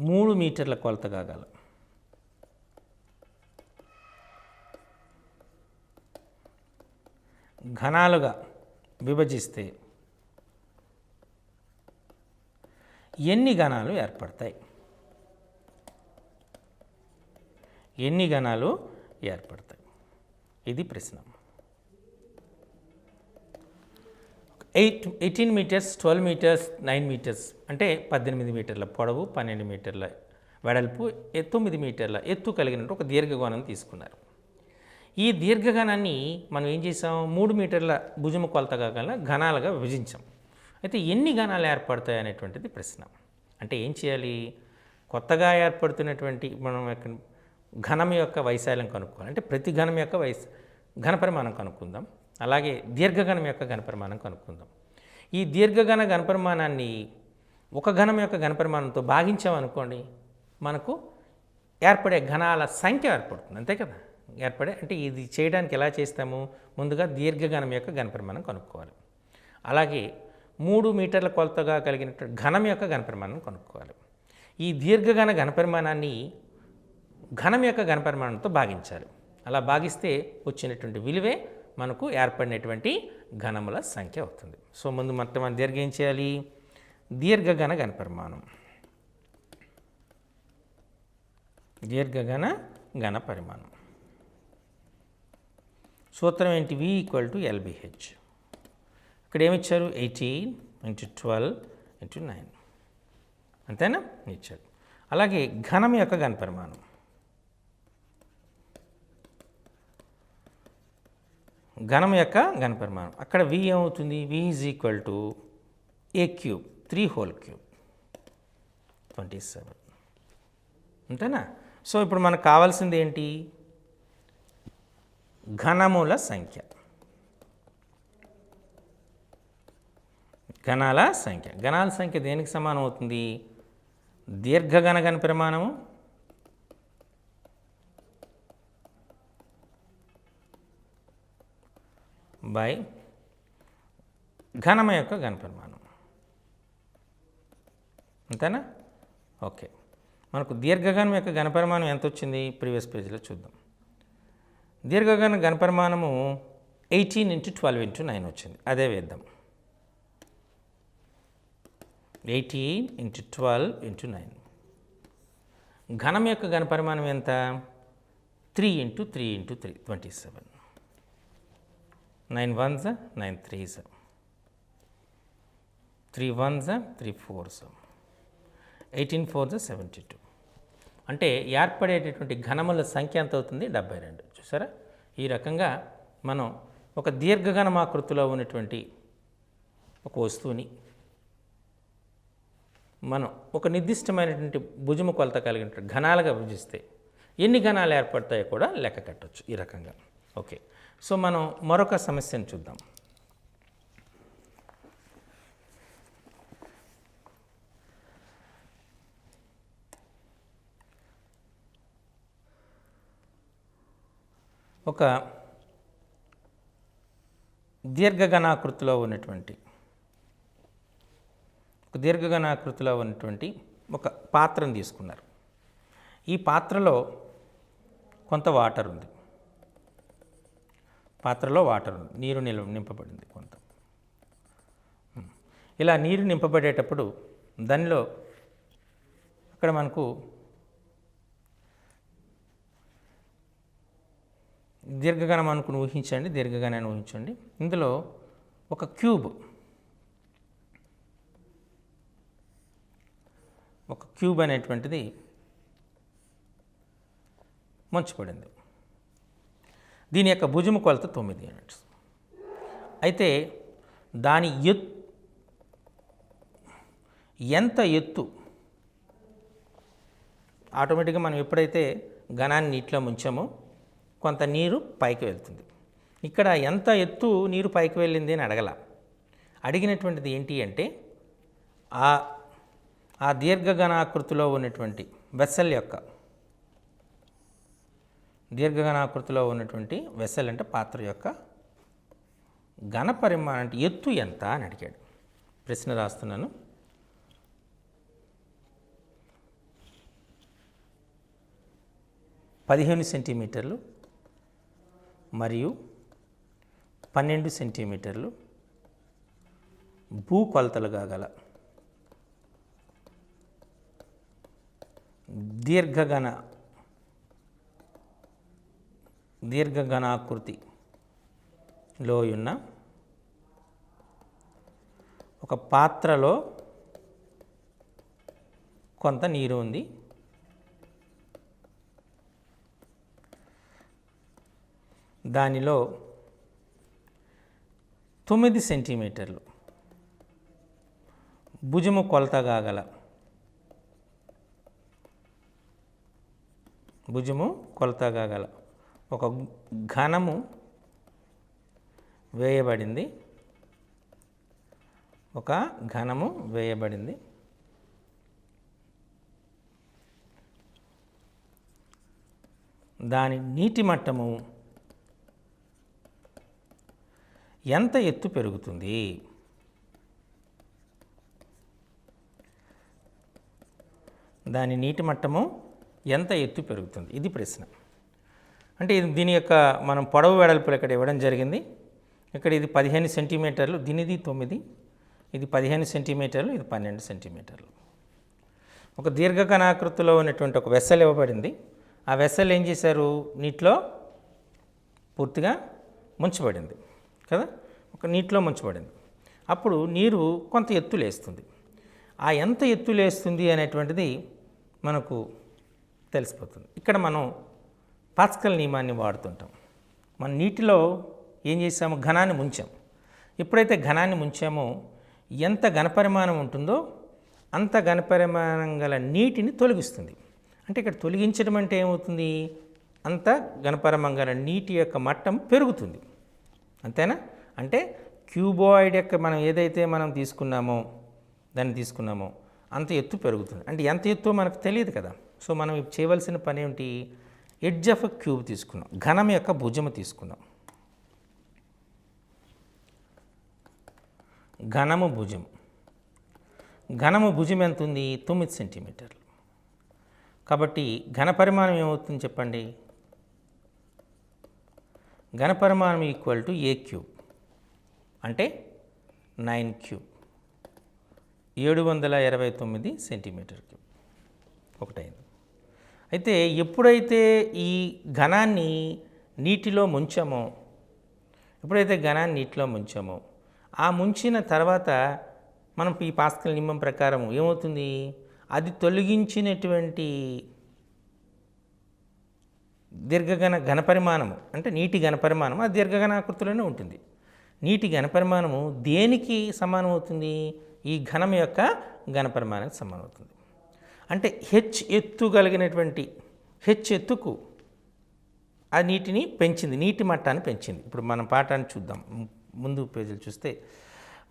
3 మీటర్ల కొలతగా గల ఘనాలుగా విభజిస్తే ఎన్ని ఘనాలు ఏర్పడతాయి? ఎన్ని ఘనాలు ఏర్పడతాయి? ఇది ప్రశ్న. 18 మీటర్స్, 12 మీటర్స్, 9 మీటర్స్ అంటే 18 మీటర్ల పొడవు, 12 మీటర్ల వెడల్పు, 9 మీటర్ల ఎత్తు కలిగినట్టు ఒక దీర్ఘఘనం తీసుకున్నారు. ఈ దీర్ఘఘనాన్ని మనం ఏం చేసాం? 3 మీటర్ల భుజము కొలతగా గల ఘనాలుగా విభజించాం. అయితే ఎన్ని ఘనాలు ఏర్పడతాయి అనేటువంటిది ప్రశ్న. అంటే ఏం చేయాలి? కొత్తగా ఏర్పడుతున్నటువంటి మనం ఘనం యొక్క వైశాల్యం కనుక్కోవాలి. అంటే ప్రతి ఘనం యొక్క ఘనపరిమాణం కనుక్కుందాం. అలాగే దీర్ఘఘనం యొక్క ఘనపరిమాణం కనుక్కుందాం. ఈ దీర్ఘఘన ఘనపరిమాణాన్ని ఒక ఘనం యొక్క ఘనపరిమాణంతో భాగించామనుకోండి, మనకు ఏర్పడే ఘనాల సంఖ్య ఏర్పడుతుంది. అంతే కదా? అంటే ఇది చేయడానికి ఎలా చేస్తాము? ముందుగా దీర్ఘఘనం యొక్క ఘనపరిమాణం కనుక్కోవాలి. అలాగే 3 మీటర్ల కొలతగా కలిగినటువంటి ఘనం యొక్క ఘనపరిమాణం కనుక్కోవాలి. ఈ దీర్ఘఘన ఘనపరిమాణాన్ని ఘనం యొక్క ఘనపరిమాణంతో భాగించాలి. అలా భాగిస్తే వచ్చినటువంటి విలువే మనకు ఏర్పడినటువంటి ఘనముల సంఖ్య అవుతుంది. సో ముందు మొత్తం దీర్ఘ ఏం చేయాలి? దీర్ఘఘన ఘనపరిమాణం, దీర్ఘఘన ఘన పరిమాణం సూత్రం ఏంటి? V = LBH. ఇక్కడ ఏమిచ్చారు? 18 × 12 × 9 అంతేనా ఇచ్చారు. అలాగే ఘనం యొక్క ఘనపరిమాణం, ఘనం యొక్క ఘనపరిమాణం అక్కడ V ఏమవుతుంది? V = A³ 3³ 27 అంతేనా? సో ఇప్పుడు మనకు కావాల్సింది ఏంటి? ఘనముల సంఖ్య, ఘనాల సంఖ్య. ఘనాల సంఖ్య దేనికి సమానం అవుతుంది? దీర్ఘఘన ఘనపరిమాణము బై ఘనమ యొక్క ఘనపరిమాణం అంతేనా? ఓకే, మనకు దీర్ఘఘనం యొక్క ఘనపరిమాణం ఎంత వచ్చింది? ప్రీవియస్ పేజీలో చూద్దాం. దీర్ఘఘన ఘనపరిమాణము 18 × 12 × 9 వచ్చింది. అదే వేద్దాం. 18 × 12 × 9. ఘనం యొక్క ఘనపరిమాణం ఎంత? 3 × 3 × 3 27. 9 1s 9 3s 3 1s 3 4s 18 4s 72. అంటే ఏర్పడేటటువంటి ఘనముల సంఖ్య ఎంత అవుతుంది? 72. చూసారా? ఈ రకంగా మనం ఒక దీర్ఘఘనమాకృతిలో ఉన్నటువంటి ఒక వస్తువుని మనం ఒక నిర్దిష్టమైనటువంటి భుజము కొలత కలిగినటువంటి ఘనాలుగా విభజిస్తే ఎన్ని ఘనాలు ఏర్పడతాయో కూడా లెక్క కట్టవచ్చు ఈ రకంగా. ఓకే, సో మనం మరొక సమస్యను చూద్దాం. ఒక దీర్ఘఘనాకృతిలో ఉన్నటువంటి ఒక పాత్రను తీసుకున్నారు. ఈ పాత్రలో కొంత వాటర్ ఉంది, నీరు నింపబడింది కొంత. ఇలా నీరు నింపబడేటప్పుడు దానిలో అక్కడ మనకు దీర్ఘఘనం అనుకుని ఊహించండి, దీర్ఘఘనాన్ని ఊహించండి. ఇందులో ఒక క్యూబ్ అనేటువంటిది ముంచబడింది. దీని యొక్క భుజము కొలత 9 యూనిట్స్. అయితే దాని ఎంత ఎత్తు ఆటోమేటిక్గా మనం ఎప్పుడైతే ఘనాన్ని నీటిలో ముంచామో కొంత నీరు పైకి వెళ్తుంది. ఇక్కడ ఎంత ఎత్తు నీరు పైకి వెళ్ళింది అని అడిగినటువంటిది ఏంటి అంటే ఆ దీర్ఘఘనాకృతిలో ఉన్నటువంటి వెస్సెల్ అంటే పాత్ర యొక్క ఘన పరిమాణం అంటే ఎత్తు ఎంత అని అడిగాడు. ప్రశ్న రాస్తున్నాను. పదిహేను సెంటీమీటర్లు మరియు 12 సెంటీమీటర్లు భూకొలతలుగా గల దీర్ఘఘనాకృతిలో ఉన్న ఒక పాత్రలో కొంత నీరు ఉంది. దానిలో 9 సెంటీమీటర్లు భుజము కొలతగా గల ఒక ఘనము వేయబడింది. దాని నీటి మట్టము ఎంత ఎత్తు పెరుగుతుంది? దాని నీటి మట్టము ఎంత ఎత్తు పెరుగుతుంది? ఇది ప్రశ్న. అంటే దీని యొక్క మనం పొడవు వెడల్పులు ఇక్కడ ఇవ్వడం జరిగింది. ఇక్కడ ఇది 15 సెంటీమీటర్లు, దీనిది 9, ఇది 15 సెంటీమీటర్లు, ఇది 12 సెంటీమీటర్లు. ఒక దీర్ఘకణాకృతిలో ఉన్నటువంటి ఒక వెస్సెల్ ఇవ్వబడింది. ఆ వెస్సెల్ ఏం చేశారు, నీటిలో పూర్తిగా ముంచబడింది కదా, ఒక నీటిలో ముంచబడింది. అప్పుడు నీరు కొంత ఎత్తులేస్తుంది. ఆ ఎంత ఎత్తులేస్తుంది అనేటువంటిది మనకు తెలిసిపోతుంది. ఇక్కడ మనం పాస్కల్ నియమాన్ని వాడుతుంటాం. మన నీటిలో ఏం చేసాము, ఘనాన్ని ముంచాం. ఎప్పుడైతే ఘనాన్ని ముంచామో ఎంత ఘనపరిమాణం ఉంటుందో అంత ఘనపరిమాణం గల నీటిని తొలగిస్తుంది. అంటే ఇక్కడ తొలగించడం అంటే ఏమవుతుంది, అంత ఘనపరిమాణం గల నీటి యొక్క మట్టం పెరుగుతుంది. అంతేనా? అంటే క్యూబాయిడ్ యొక్క మనం ఏదైతే మనం తీసుకున్నామో అంత ఎత్తు పెరుగుతుంది. అంటే ఎంత ఎత్తు మనకు తెలియదు కదా. సో మనం చేయవలసిన పని ఏమిటి, ఎడ్జ్ ఆఫ్ ఎ క్యూబ్ తీసుకున్నాం, ఘనం యొక్క భుజము తీసుకున్నాం. ఘనము భుజం ఎంత ఉంది, 9 సెంటీమీటర్లు. కాబట్టి ఘనపరిమాణం ఏమవుతుంది చెప్పండి, ఘనపరిమాణం ఈక్వల్ టు ఏ క్యూబ్ అంటే 9 క్యూబ్, 729 సెంటీమీటర్ క్యూబ్ ఒకటైంది. అయితే ఎప్పుడైతే ఈ ఘనాన్ని నీటిలో ముంచామో ఆ ముంచిన తర్వాత మనం ఈ పాస్కల్ నియమం ప్రకారం ఏమవుతుంది, అది తొలగించినటువంటి ఘనపరిమాణము అంటే నీటి ఘనపరిమాణం అది దీర్ఘఘనాకృతిలోనే ఉంటుంది. నీటి ఘనపరిమాణము దేనికి సమానం అవుతుంది, ఈ ఘనం యొక్క ఘనపరిమాణానికి సమానం అవుతుంది. అంటే ఎత్తు కలిగినటువంటి ఎత్తుకు ఆ నీటిని పెంచింది, నీటి మట్టాన్ని పెంచింది. ఇప్పుడు మనం పాఠాన్ని చూద్దాం, ముందు పేజీలు చూస్తే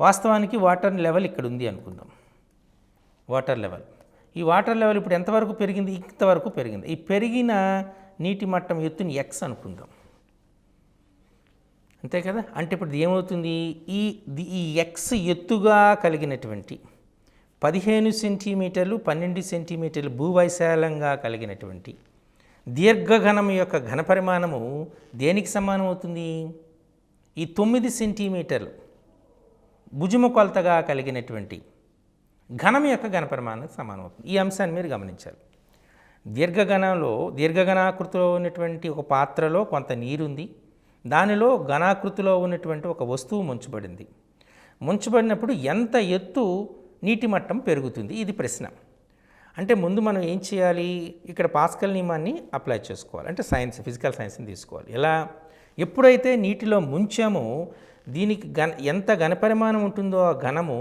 వాస్తవానికి వాటర్ లెవెల్ ఇక్కడ ఉంది అనుకుందాం. ఈ వాటర్ లెవెల్ ఇప్పుడు ఎంతవరకు పెరిగింది, ఇంతవరకు పెరిగింది. ఈ పెరిగిన నీటి మట్టం ఎత్తుని ఎక్స్ అనుకుందాం, అంతే కదా. అంటే ఇప్పుడు ఏమవుతుంది, ఈ ఎక్స్ ఎత్తుగా కలిగినటువంటి 15 సెంటీమీటర్లు 12 సెంటీమీటర్లు భూవైశాల్యంగా కలిగినటువంటి దీర్ఘఘనం యొక్క ఘనపరిమాణము దేనికి సమానం అవుతుంది, ఈ 9 సెంటీమీటర్లు భుజము కొలతగా కలిగినటువంటి ఘనం యొక్క ఘనపరిమాణానికి సమానం అవుతుంది. ఈ అంశాన్ని మీరు గమనించాలి. దీర్ఘఘనాకృతిలో ఉన్నటువంటి ఒక పాత్రలో కొంత నీరుంది, దానిలో ఘనాకృతిలో ఉన్నటువంటి ఒక వస్తువు ముంచబడినప్పుడు ఎంత ఎత్తు నీటి మట్టం పెరుగుతుంది, ఇది ప్రశ్న. అంటే ముందు మనం ఏం చేయాలి, ఇక్కడ పాస్కల్ నియమాన్ని అప్లై చేసుకోవాలి. అంటే ఫిజికల్ సైన్స్ని తీసుకోవాలి. ఎలా, ఎప్పుడైతే నీటిలో ముంచామో దీనికి ఎంత ఘనపరిమాణం ఉంటుందో ఆ ఘనము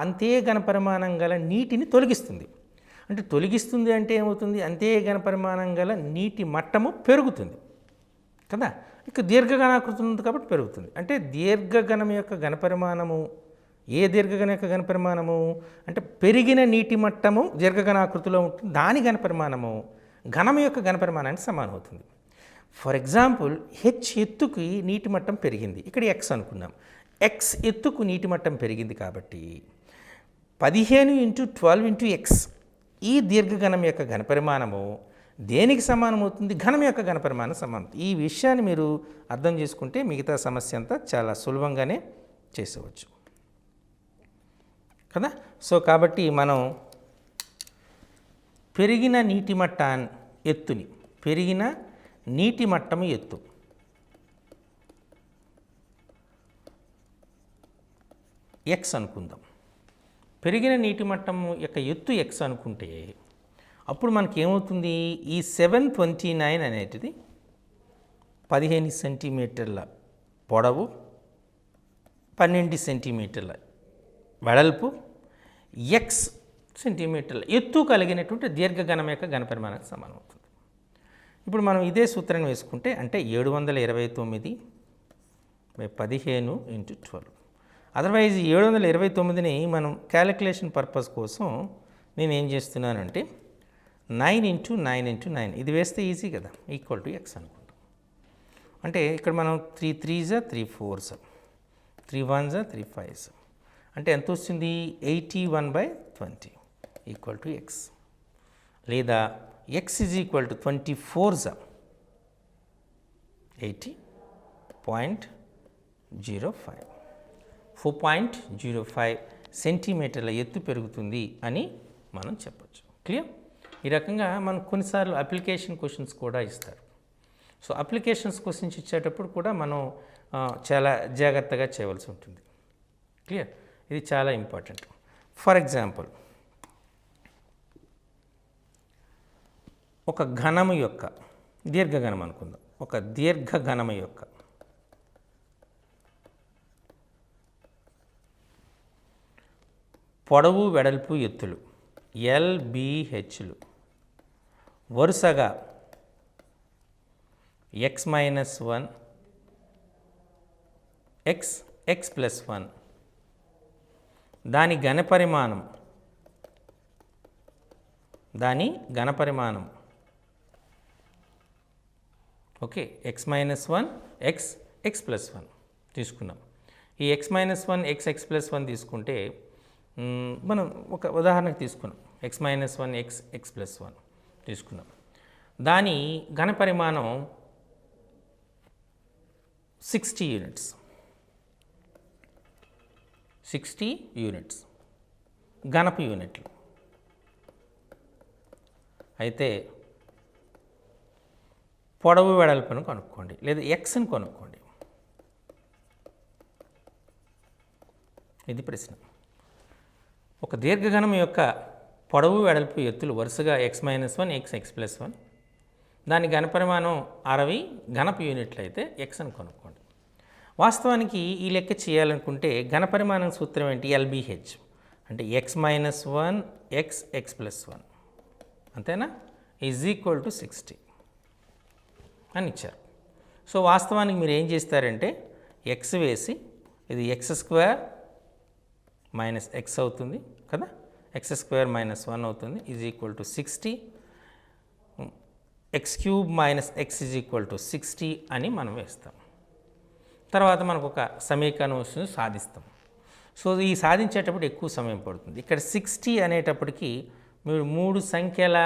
అంతే ఘనపరిమాణం గల నీటిని తొలగిస్తుంది. అంటే తొలగిస్తుంది అంటే ఏమవుతుంది, అంతే ఘనపరిమాణం గల నీటి మట్టము పెరుగుతుంది కదా. ఇక దీర్ఘఘనాకృతి ఉంది కాబట్టి పెరుగుతుంది. అంటే దీర్ఘఘనం యొక్క ఘనపరిమాణము, ఏ దీర్ఘఘనం యొక్క ఘనపరిమాణము అంటే పెరిగిన నీటి మట్టము దీర్ఘఘనాకృతిలో ఉంటుంది, దాని ఘనపరిమాణము ఘనం యొక్క ఘనపరిమాణానికి సమానం అవుతుంది. ఫర్ ఎగ్జాంపుల్ ఎత్తుకి నీటి మట్టం పెరిగింది, ఇక్కడ ఎక్స్ అనుకున్నాం. ఎక్స్ ఎత్తుకు నీటి మట్టం పెరిగింది కాబట్టి 15 × 12 × ఎక్స్ ఈ దీర్ఘఘనం యొక్క ఘనపరిమాణము దేనికి సమానం అవుతుంది, ఘనం యొక్క ఘనపరిమాణం సమానం. ఈ విషయాన్ని మీరు అర్థం చేసుకుంటే మిగతా సమస్య అంతా చాలా సులభంగానే చేసేవచ్చు కదా. సో కాబట్టి మనం పెరిగిన నీటి మట్టము ఎత్తు ఎక్స్ అనుకుందాం. పెరిగిన నీటి మట్టం యొక్క ఎత్తు ఎక్స్ అనుకుంటే అప్పుడు మనకి ఏమవుతుంది, ఈ 729 అనేటిది 15 సెంటీమీటర్ల పొడవు, 12 సెంటీమీటర్ల వెడల్పు, ఎక్స్ సెంటీమీటర్ల ఎత్తు కలిగినటువంటి దీర్ఘఘనం యొక్క ఘనపరిమాణానికి సమానం అవుతుంది. ఇప్పుడు మనం ఇదే సూత్రాన్ని వేసుకుంటే అంటే 729 / 15 × 12. అదర్వైజ్ 729ని మనం క్యాలిక్యులేషన్ పర్పస్ కోసం నేను ఏం చేస్తున్నానంటే 9 × 9 × 9 ఇది వేస్తే ఈజీ కదా, ఈక్వల్ టు ఎక్స్ అనుకుంటాం. అంటే ఇక్కడ మనం 3 3s 3 4s 3 1s 3 5s అంటే ఎంత వస్తుంది, 81/20 ఈక్వల్ టు ఎక్స్. లేదా x is equal to 24s 80.05 4.05 సెంటీమీటర్ల ఎత్తు పెరుగుతుంది అని మనం చెప్పొచ్చు. క్లియర్? ఈ రకంగా మనం కొన్నిసార్లు అప్లికేషన్ క్వశ్చన్స్ కూడా ఇస్తారు. సో అప్లికేషన్స్ క్వశ్చన్స్ ఇచ్చేటప్పుడు కూడా మనం చాలా జాగ్రత్తగా చేయవలసి ఉంటుంది. క్లియర్? ఇది చాలా ఇంపార్టెంట్. ఫర్ ఎగ్జాంపుల్, ఒక ఘనము యొక్క దీర్ఘఘనం అనుకుందాం. ఒక దీర్ఘఘనము యొక్క పొడవు, వెడల్పు, ఎత్తులు LBHలు వరుసగా x-1 x+1 దాని ఘనపరిమాణం ఓకే, x-1 x+1 తీసుకున్నాం. ఈ x-1 x+1 తీసుకుంటే మనం ఒక ఉదాహరణకు తీసుకున్నాం. x-1 x+1 తీసుకున్నాం. దాని ఘనపరిమాణం 60 యూనిట్స్. 60 యూనిట్స్ ఘనపు యూనిట్లు. అయితే పొడవు, వెడల్పును కనుక్కోండి, లేదా ఎక్స్ని కనుక్కోండి. ఇది ప్రశ్న. ఒక దీర్ఘఘనం యొక్క పొడవు, వెడల్పు, ఎత్తులు వరుసగా x-1 x+1 దాని ఘనపరిమాణం 60 ఘనపు యూనిట్లు అయితే x అని కనుక్కోండి. వాస్తవానికి ఈ లెక్క చేయాలనుకుంటే ఘనపరిమాణం సూత్రం ఏంటి? LBH అంటే x-1 x+1 అంతేనా = 60 అని ఇచ్చారు. సో వాస్తవానికి మీరు ఏం చేస్తారంటే x వేసి ఇది x² - x అవుతుంది కదా, x² - 1 అవుతుంది = 60, x³ - x = 60 అని మనం వేస్తాం. తర్వాత మనకు ఒక సమీకరణం వస్తుంది, సాధిస్తాం. సో ఈ సాధించేటప్పుడు ఎక్కువ సమయం పడుతుంది. ఇక్కడ 60 అనేటప్పటికి మీరు 3 సంఖ్యల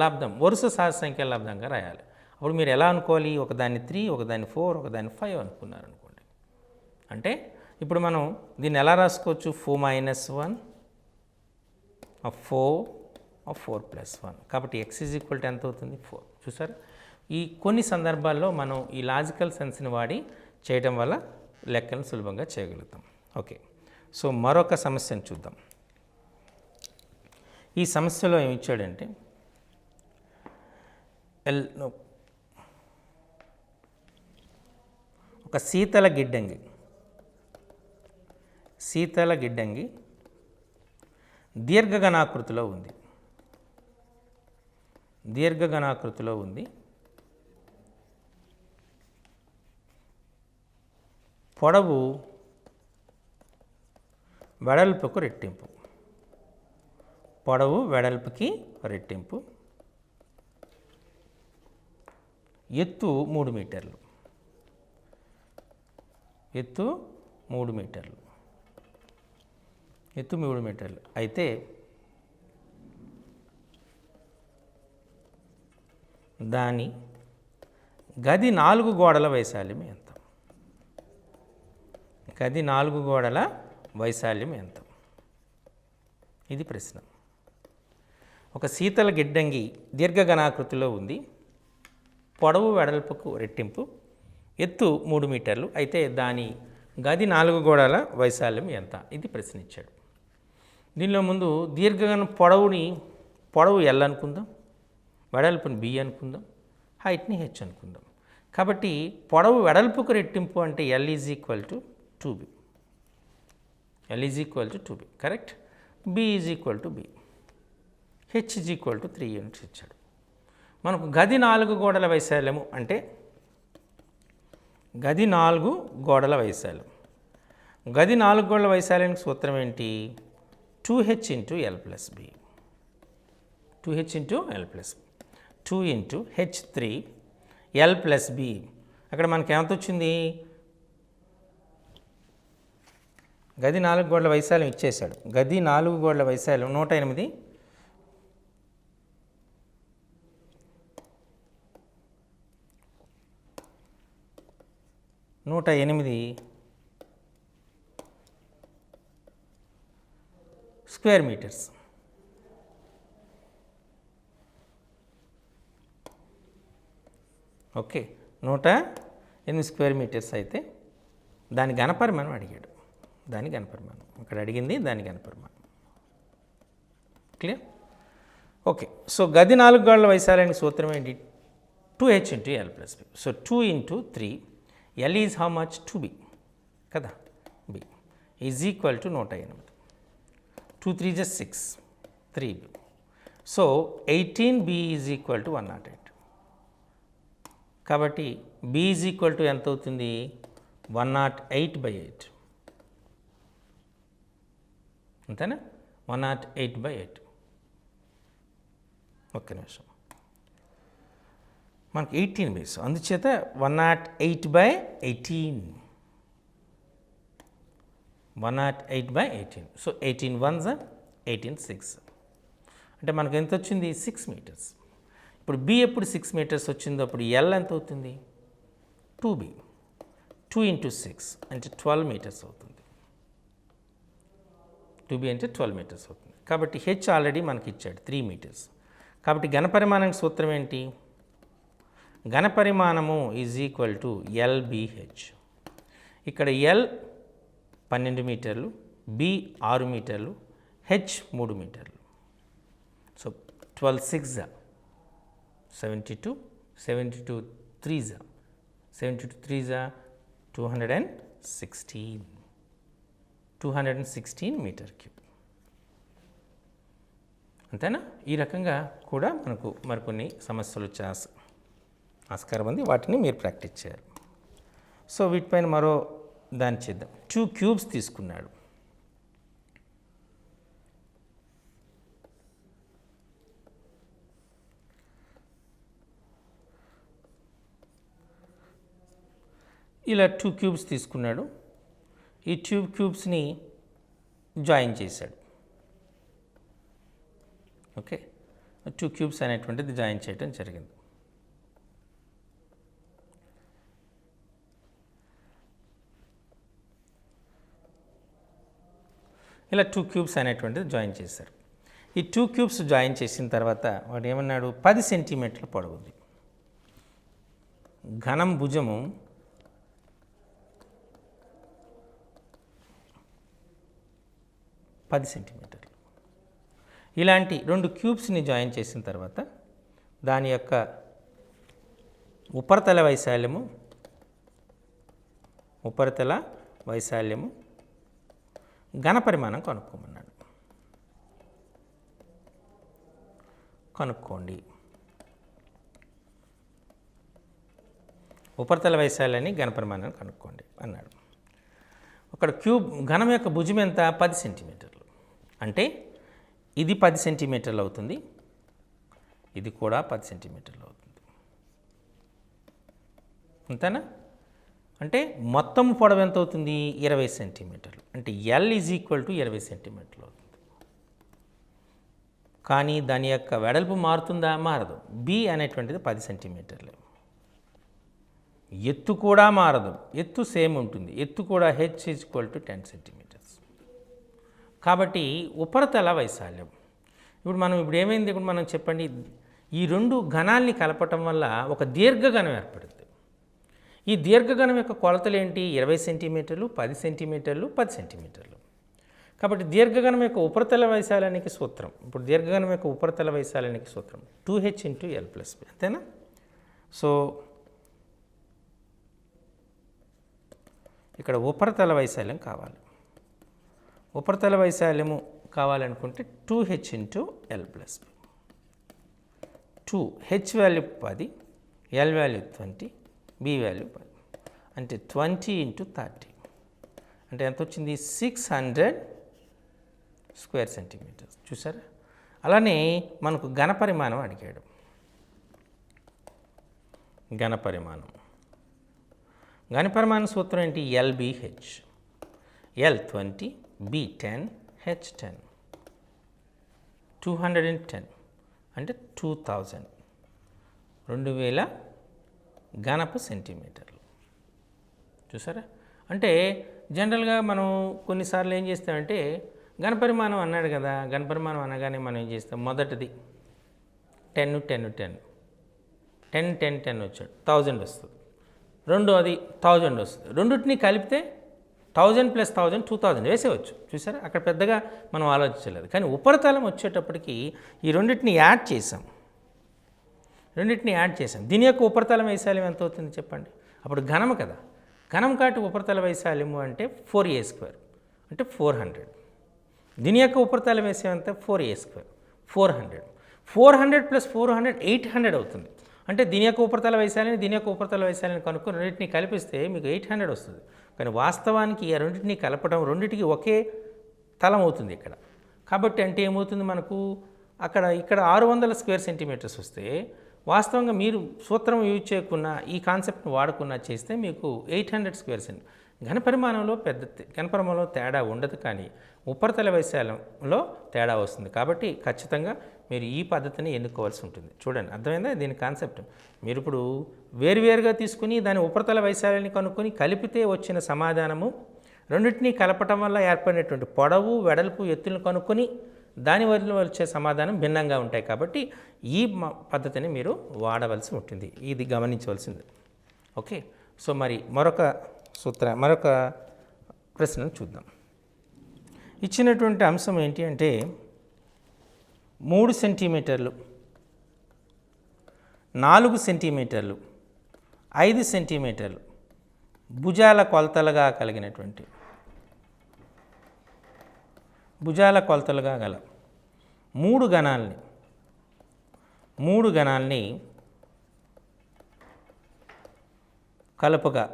లబ్ధం, వరుస సహజ సంఖ్యల లబ్ధంగా రాయాలి. అప్పుడు మీరు ఎలా అనుకోవాలి? ఒకదాన్ని 3, ఒకదాన్ని 4, ఒకదాన్ని 5 అనుకున్నారనుకోండి. అంటే ఇప్పుడు మనం దీన్ని ఎలా రాసుకోవచ్చు? 4 - 1 4 + 1 కాబట్టి x = ఎంత అవుతుంది? 4. చూసారా? ఈ కొన్ని సందర్భాల్లో మనం ఈ లాజికల్ సెన్స్ని వాడి చేయడం వల్ల లెక్కలను సులభంగా చేయగలుగుతాం. ఓకే, సో మరొక సమస్యను చూద్దాం. ఈ సమస్యలో ఏమి ఇచ్చాడంటే ఒక శీతల గిడ్డంగి దీర్ఘఘనాకృతిలో ఉంది. పొడవు, వెడల్పుకు రెట్టింపు, ఎత్తు 3 మీటర్లు. ఎత్తు 3 మీటర్లు అయితే దాని గది 4 గోడల వైశాల్యం ఎంత? ఇది ప్రశ్న. ఒక శీతల గిడ్డంగి దీర్ఘఘనాకృతిలో ఉంది. పొడవు, వెడల్పుకు రెట్టింపు, ఎత్తు 3 మీటర్లు అయితే దాని గది 4 గోడల వైశాల్యం ఎంత? ఇది ప్రశ్న ఇచ్చాడు. దీనిలో ముందు దీర్ఘఘనం పొడవు L అనుకుందాం, వెడల్పుని B అనుకుందాం, హైట్ని H అనుకుందాం. కాబట్టి పొడవు, వెడల్పుకు రెట్టింపు అంటే L = 2b. Correct. B = B. H = 3 units ఇచ్చాడు. మనకు గది 4 గోడల వైశాల్యము అంటే గది 4 గోడల వైశాల్యానికి సూత్రం ఏంటి? 2h × L + B. 2h × L + B. 2 × H3 L + B. అక్కడ మనకి ఎంత వచ్చింది? గది 4 గోడల వైశాల్యం ఇచ్చేశాడు. గది 4 గోడల వైశాల్యం 108. 108 square metres. Okay, 108 square metres అయితే దాని ఘనపరిమాణం అడిగాడు. దాని ఘనపరిమాణం ఇక్కడ అడిగింది, దాని ఘనపరిమాణం. క్లియర్? ఓకే, సో గది 4 గోడల వైశాల్యానికి సూత్రం ఏంటి? 2h into L plus B. So 2 into 3, L is how much? 2b కదా, B is equal to 108. 2 3 just 6, 3b. So 18b is equal to 108. కాబట్టి b ఈజ్ ఈక్వల్ టు ఎంత అవుతుంది? 108/8. అంతేనా? 108/8. ఒక్క నిమిషం, మనకి 18 బేస్, అందుచేత 108/18. 108/18. సో 18 1s 18 6, అంటే మనకు ఎంత వచ్చింది? 6 మీటర్స్. ఇప్పుడు బి ఎప్పుడు 6 మీటర్స్ వచ్చిందో అప్పుడు ఎల్ ఎంత అవుతుంది? 2b. 2 ఇంటూ 6 అంటే 12 మీటర్స్ అవుతుంది. 2b అంటే 12 మీటర్స్ అవుతుంది. కాబట్టి హెచ్ ఆల్రెడీ మనకి ఇచ్చాడు 3 మీటర్స్. కాబట్టి ఘనపరిమాణానికి సూత్రం ఏంటి? ఘనపరిమాణము ఈజ్ ఈక్వల్ టు ఎల్బిహెచ్. ఇక్కడ ఎల్ 12 మీటర్లు, బి 6 మీటర్లు, హెచ్ 3 మీటర్లు. So 12 6 72, 72 3 72 3 216 metre cube. అంతేనా? ఈ రకంగా కూడా మనకు మరికొన్ని సమస్యలు వచ్చే ఆస్కారం ఉంది, వాటిని మీరు ప్రాక్టీస్ చేయాలి. సో వీటిపైన మరో దాన్ని చేద్దాం. 2 క్యూబ్స్ తీసుకున్నాడు. ఇలా 2 క్యూబ్స్ తీసుకున్నాడు. ఈ 2 క్యూబ్స్ని జాయిన్ చేశాడు. ఓకే, 2 క్యూబ్స్ అనేటువంటిది జాయిన్ చేయడం జరిగింది. ఇలా 2 క్యూబ్స్ అనేటువంటిది జాయిన్ చేశారు. ఈ 2 క్యూబ్స్ జాయిన్ చేసిన తర్వాత వాడు ఏమన్నాడు? 10 సెంటీమీటర్ల పొడవుంది. ఘనం భుజము 10 సెంటీమీటర్లు. ఇలాంటి 2 క్యూబ్స్ని జాయిన్ చేసిన తర్వాత దాని యొక్క ఉపరితల వైశాల్యము ఘనపరిమాణం కనుక్కోమన్నాడు. కనుక్కోండి. ఉపరితల వైశాల్యాన్ని ఘనపరిమాణాన్ని కనుక్కోండి అన్నాడు. అక్కడ క్యూబ్ ఘనం యొక్క భుజం ఎంత? 10 సెంటీమీటర్లు. అంటే ఇది 10 సెంటీమీటర్లు అవుతుంది, ఇది కూడా 10 సెంటీమీటర్లు అవుతుంది. అంతేనా? అంటే మొత్తం పొడవు ఎంత అవుతుంది? 20 సెంటీమీటర్లు. అంటే ఎల్ ఈజ్ ఈక్వల్ టు 20 సెంటీమీటర్లు అవుతుంది. కానీ దాని యొక్క వెడల్పు మారుతుందా? మారదు. బి అనేటువంటిది 10 సెంటీమీటర్లు. ఎత్తు కూడా మారదు, ఎత్తు సేమ్ ఉంటుంది. ఎత్తు కూడా H is equal to 10 centimetres. కాబట్టి ఉపరితల వైశాల్యం ఇప్పుడు ఏమైంది? ఇప్పుడు మనం చెప్పండి, ఈ 2 ఘనాల్ని కలపటం వల్ల ఒక దీర్ఘఘనం ఏర్పడుతుంది. ఈ దీర్ఘఘనం యొక్క కొలతలు ఏంటి? 20 సెంటీమీటర్లు, 10 సెంటీమీటర్లు, 10 సెంటీమీటర్లు. కాబట్టి దీర్ఘఘనం యొక్క ఉపరితల వైశాల్యానికి సూత్రం, ఇప్పుడు దీర్ఘఘనం యొక్క ఉపరితల వైశాల్యానికి సూత్రం 2h into L plus B. అంతేనా? సో ఇక్కడ ఉపరితల వైశాల్యం కావాలి. ఉపరితల వైశాల్యము కావాలనుకుంటే 2h into L plus B. 2 H value 10, L value 20, B value 10. అంటే 20 ఇంటూ 30 అంటే ఎంత వచ్చింది? 600 స్క్వేర్ సెంటీమీటర్స్. చూసారా? అలానే మనకు ఘనపరిమాణం అడిగాడు. ఘనపరిమాణ సూత్రం ఏంటి? ఎల్బిహెచ్. L 20, B 10, H 10. 210 అంటే 2000 2000 ఘనపు సెంటీమీటర్లు. చూసారా? అంటే జనరల్గా మనం కొన్నిసార్లు ఏం చేస్తామంటే ఘనపరిమాణం అన్నాడు కదా, ఘనపరిమాణం అనగానే మనం ఏం చేస్తాం, మొదటిది 10 10 10 10 10 10 వచ్చాడు 1000 వస్తుంది, రెండోది 1000 వస్తుంది, రెండింటిని కలిపితే 1000 + 1000 2000 వేసేవచ్చు. చూసారా? అక్కడ పెద్దగా మనం ఆలోచించలేదు. కానీ ఉపరితలం వచ్చేటప్పటికి ఈ రెండింటిని యాడ్ చేసాం, దీని యొక్క ఉపరితల వైశాల్యం ఎంత అవుతుంది చెప్పండి? అప్పుడు ఘనము కదా, ఘనం కాటి ఉపరితల వైశాల్యము అంటే 4a² అంటే 400. దీని యొక్క ఉపరితల వైశాల్యం ఎంత? 4a², 400. 400 + 400 800 అవుతుంది. అంటే దీని యొక్క ఉపరితల వైశాల్యాన్ని దీని యొక్క ఉపరితల వైశాల్యాన్ని కనుక్కొని రెండింటిని కలిపిస్తే మీకు 800 వస్తుంది. కానీ వాస్తవానికి ఈ రెండింటిని కలపడం రెండింటికి ఒకే తలం అవుతుంది ఇక్కడ. కాబట్టి అంటే ఏమవుతుంది మనకు, ఇక్కడ 600 స్క్వేర్ సెంటీమీటర్స్ వస్తే వాస్తవంగా మీరు సూత్రం యూజ్ చేయకున్నా ఈ కాన్సెప్ట్ని వాడకున్నా చేస్తే మీకు 800 స్క్వేర్ సెంటీమీటర్. ఘనపరిమాణంలో తేడా ఉండదు, కానీ ఉపరితల వైశాల్యంలో తేడా వస్తుంది. కాబట్టి ఖచ్చితంగా మీరు ఈ పద్ధతిని ఎన్నుకోవాల్సి ఉంటుంది. చూడండి, అర్థమైందా దీని కాన్సెప్ట్? మీరు ఇప్పుడు వేరువేరుగా తీసుకుని దాని ఉపరితల వైశాల్యాన్ని కనుక్కొని కలిపితే వచ్చిన సమాధానము, రెండింటినీ కలపటం వల్ల ఏర్పడినటువంటి పొడవు, వెడల్పు, ఎత్తులను కనుక్కొని దాని వల్ల వచ్చే సమాధానం భిన్నంగా ఉంటాయి. కాబట్టి ఈ పద్ధతిని మీరు వాడవలసి ఉంటుంది. ఇది గమనించవలసింది. ఓకే, సో మరి మరొక ప్రశ్నను చూద్దాం. ఇచ్చినటువంటి అంశం ఏంటి అంటే 3 సెంటీమీటర్లు, 4 సెంటీమీటర్లు, 5 సెంటీమీటర్లు భుజాల కొలతలుగా గల 3 గణాల్ని కలుపుగా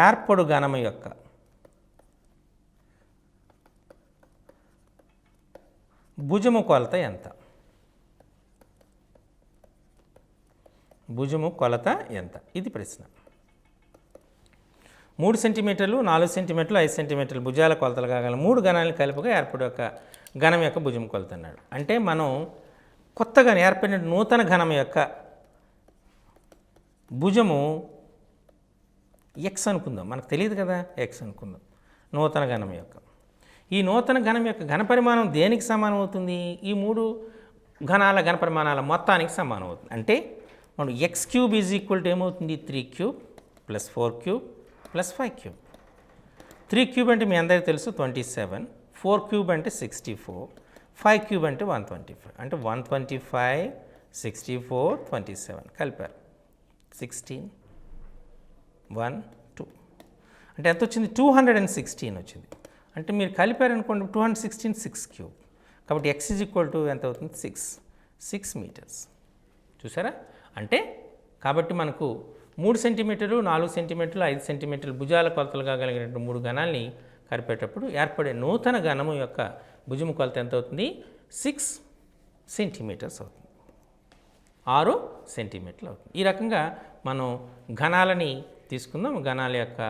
ఏర్పడు ఘనము యొక్క భుజము కొలత ఎంత? ఇది ప్రశ్న. 3 సెంటీమీటర్లు, 4 సెంటీమీటర్లు, 5 సెంటీమీటర్లు భుజాల కొలతలుగా గల 3 గణాలను కలుపుగా ఏర్పడు యొక్క ఘనం యొక్క భుజం కొలత అన్నాడు. అంటే మనం కొత్తగా ఏర్పడిన నూతన ఘనం యొక్క భుజము ఎక్స్ అనుకుందాం, మనకు తెలియదు కదా, ఎక్స్ అనుకుందాం. నూతన ఘనం యొక్క ఈ నూతన ఘనం యొక్క ఘనపరిమాణం దేనికి సమానం అవుతుంది? ఈ 3 ఘనాల ఘనపరిమాణాల మొత్తానికి సమానం అవుతుంది. అంటే మనం x³ ఏమవుతుంది? 3³ + 4³ + 5³ 3³ అంటే మీ అందరికీ తెలుసు 27, 4³ అంటే 64, 5³ అంటే 125. అంటే 125, 64, 27 కలిపారు 16, 1, 2 అంటే ఎంత వచ్చింది? 216 వచ్చింది. అంటే మీరు కలిపారనుకోండి 216 6³ కాబట్టి x ఎంత అవుతుంది? 6 మీటర్స్. చూసారా? అంటే కాబట్టి మనకు 3 సెంటీమీటర్లు, 4 సెంటీమీటర్లు, 5 సెంటీమీటర్లు భుజాల కొలతలుగా కలిగిన 3 గణాల్ని కలిపేటప్పుడు ఏర్పడే నూతన ఘనము యొక్క భుజము కొలత ఎంత అవుతుంది? 6 సెంటీమీటర్స్ అవుతుంది, 6 సెంటీమీటర్లు అవుతుంది. ఈ రకంగా మనం ఘనాలని తీసుకుందాం. ఘనాల యొక్క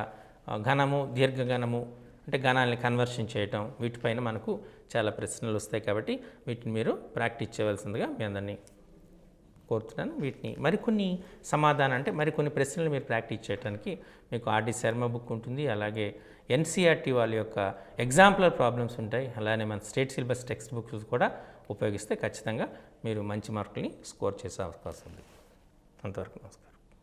ఘనము, దీర్ఘఘనము అంటే ఘనాలని కన్వర్షన్ చేయటం, వీటిపైన మనకు చాలా ప్రశ్నలు వస్తాయి. కాబట్టి వీటిని మీరు ప్రాక్టీస్ చేయవలసిందిగా మీ అందరినీ కోరుతున్నాను. వీటిని మరికొన్ని మరికొన్ని ప్రశ్నలు మీరు ప్రాక్టీస్ చేయడానికి మీకు ఆర్డి శర్మ బుక్ ఉంటుంది. అలాగే ఎన్సీఆర్టీ వాళ్ళ యొక్క ఎగ్జాంపులర్ ప్రాబ్లమ్స్ ఉంటాయి. అలానే మన స్టేట్ సిలబస్ టెక్స్ట్ బుక్స్ కూడా ఉపయోగిస్తే ఖచ్చితంగా మీరు మంచి మార్కుల్ని స్కోర్ చేసే అవకాశం ఉంది. అంతవరకు నమస్కారం.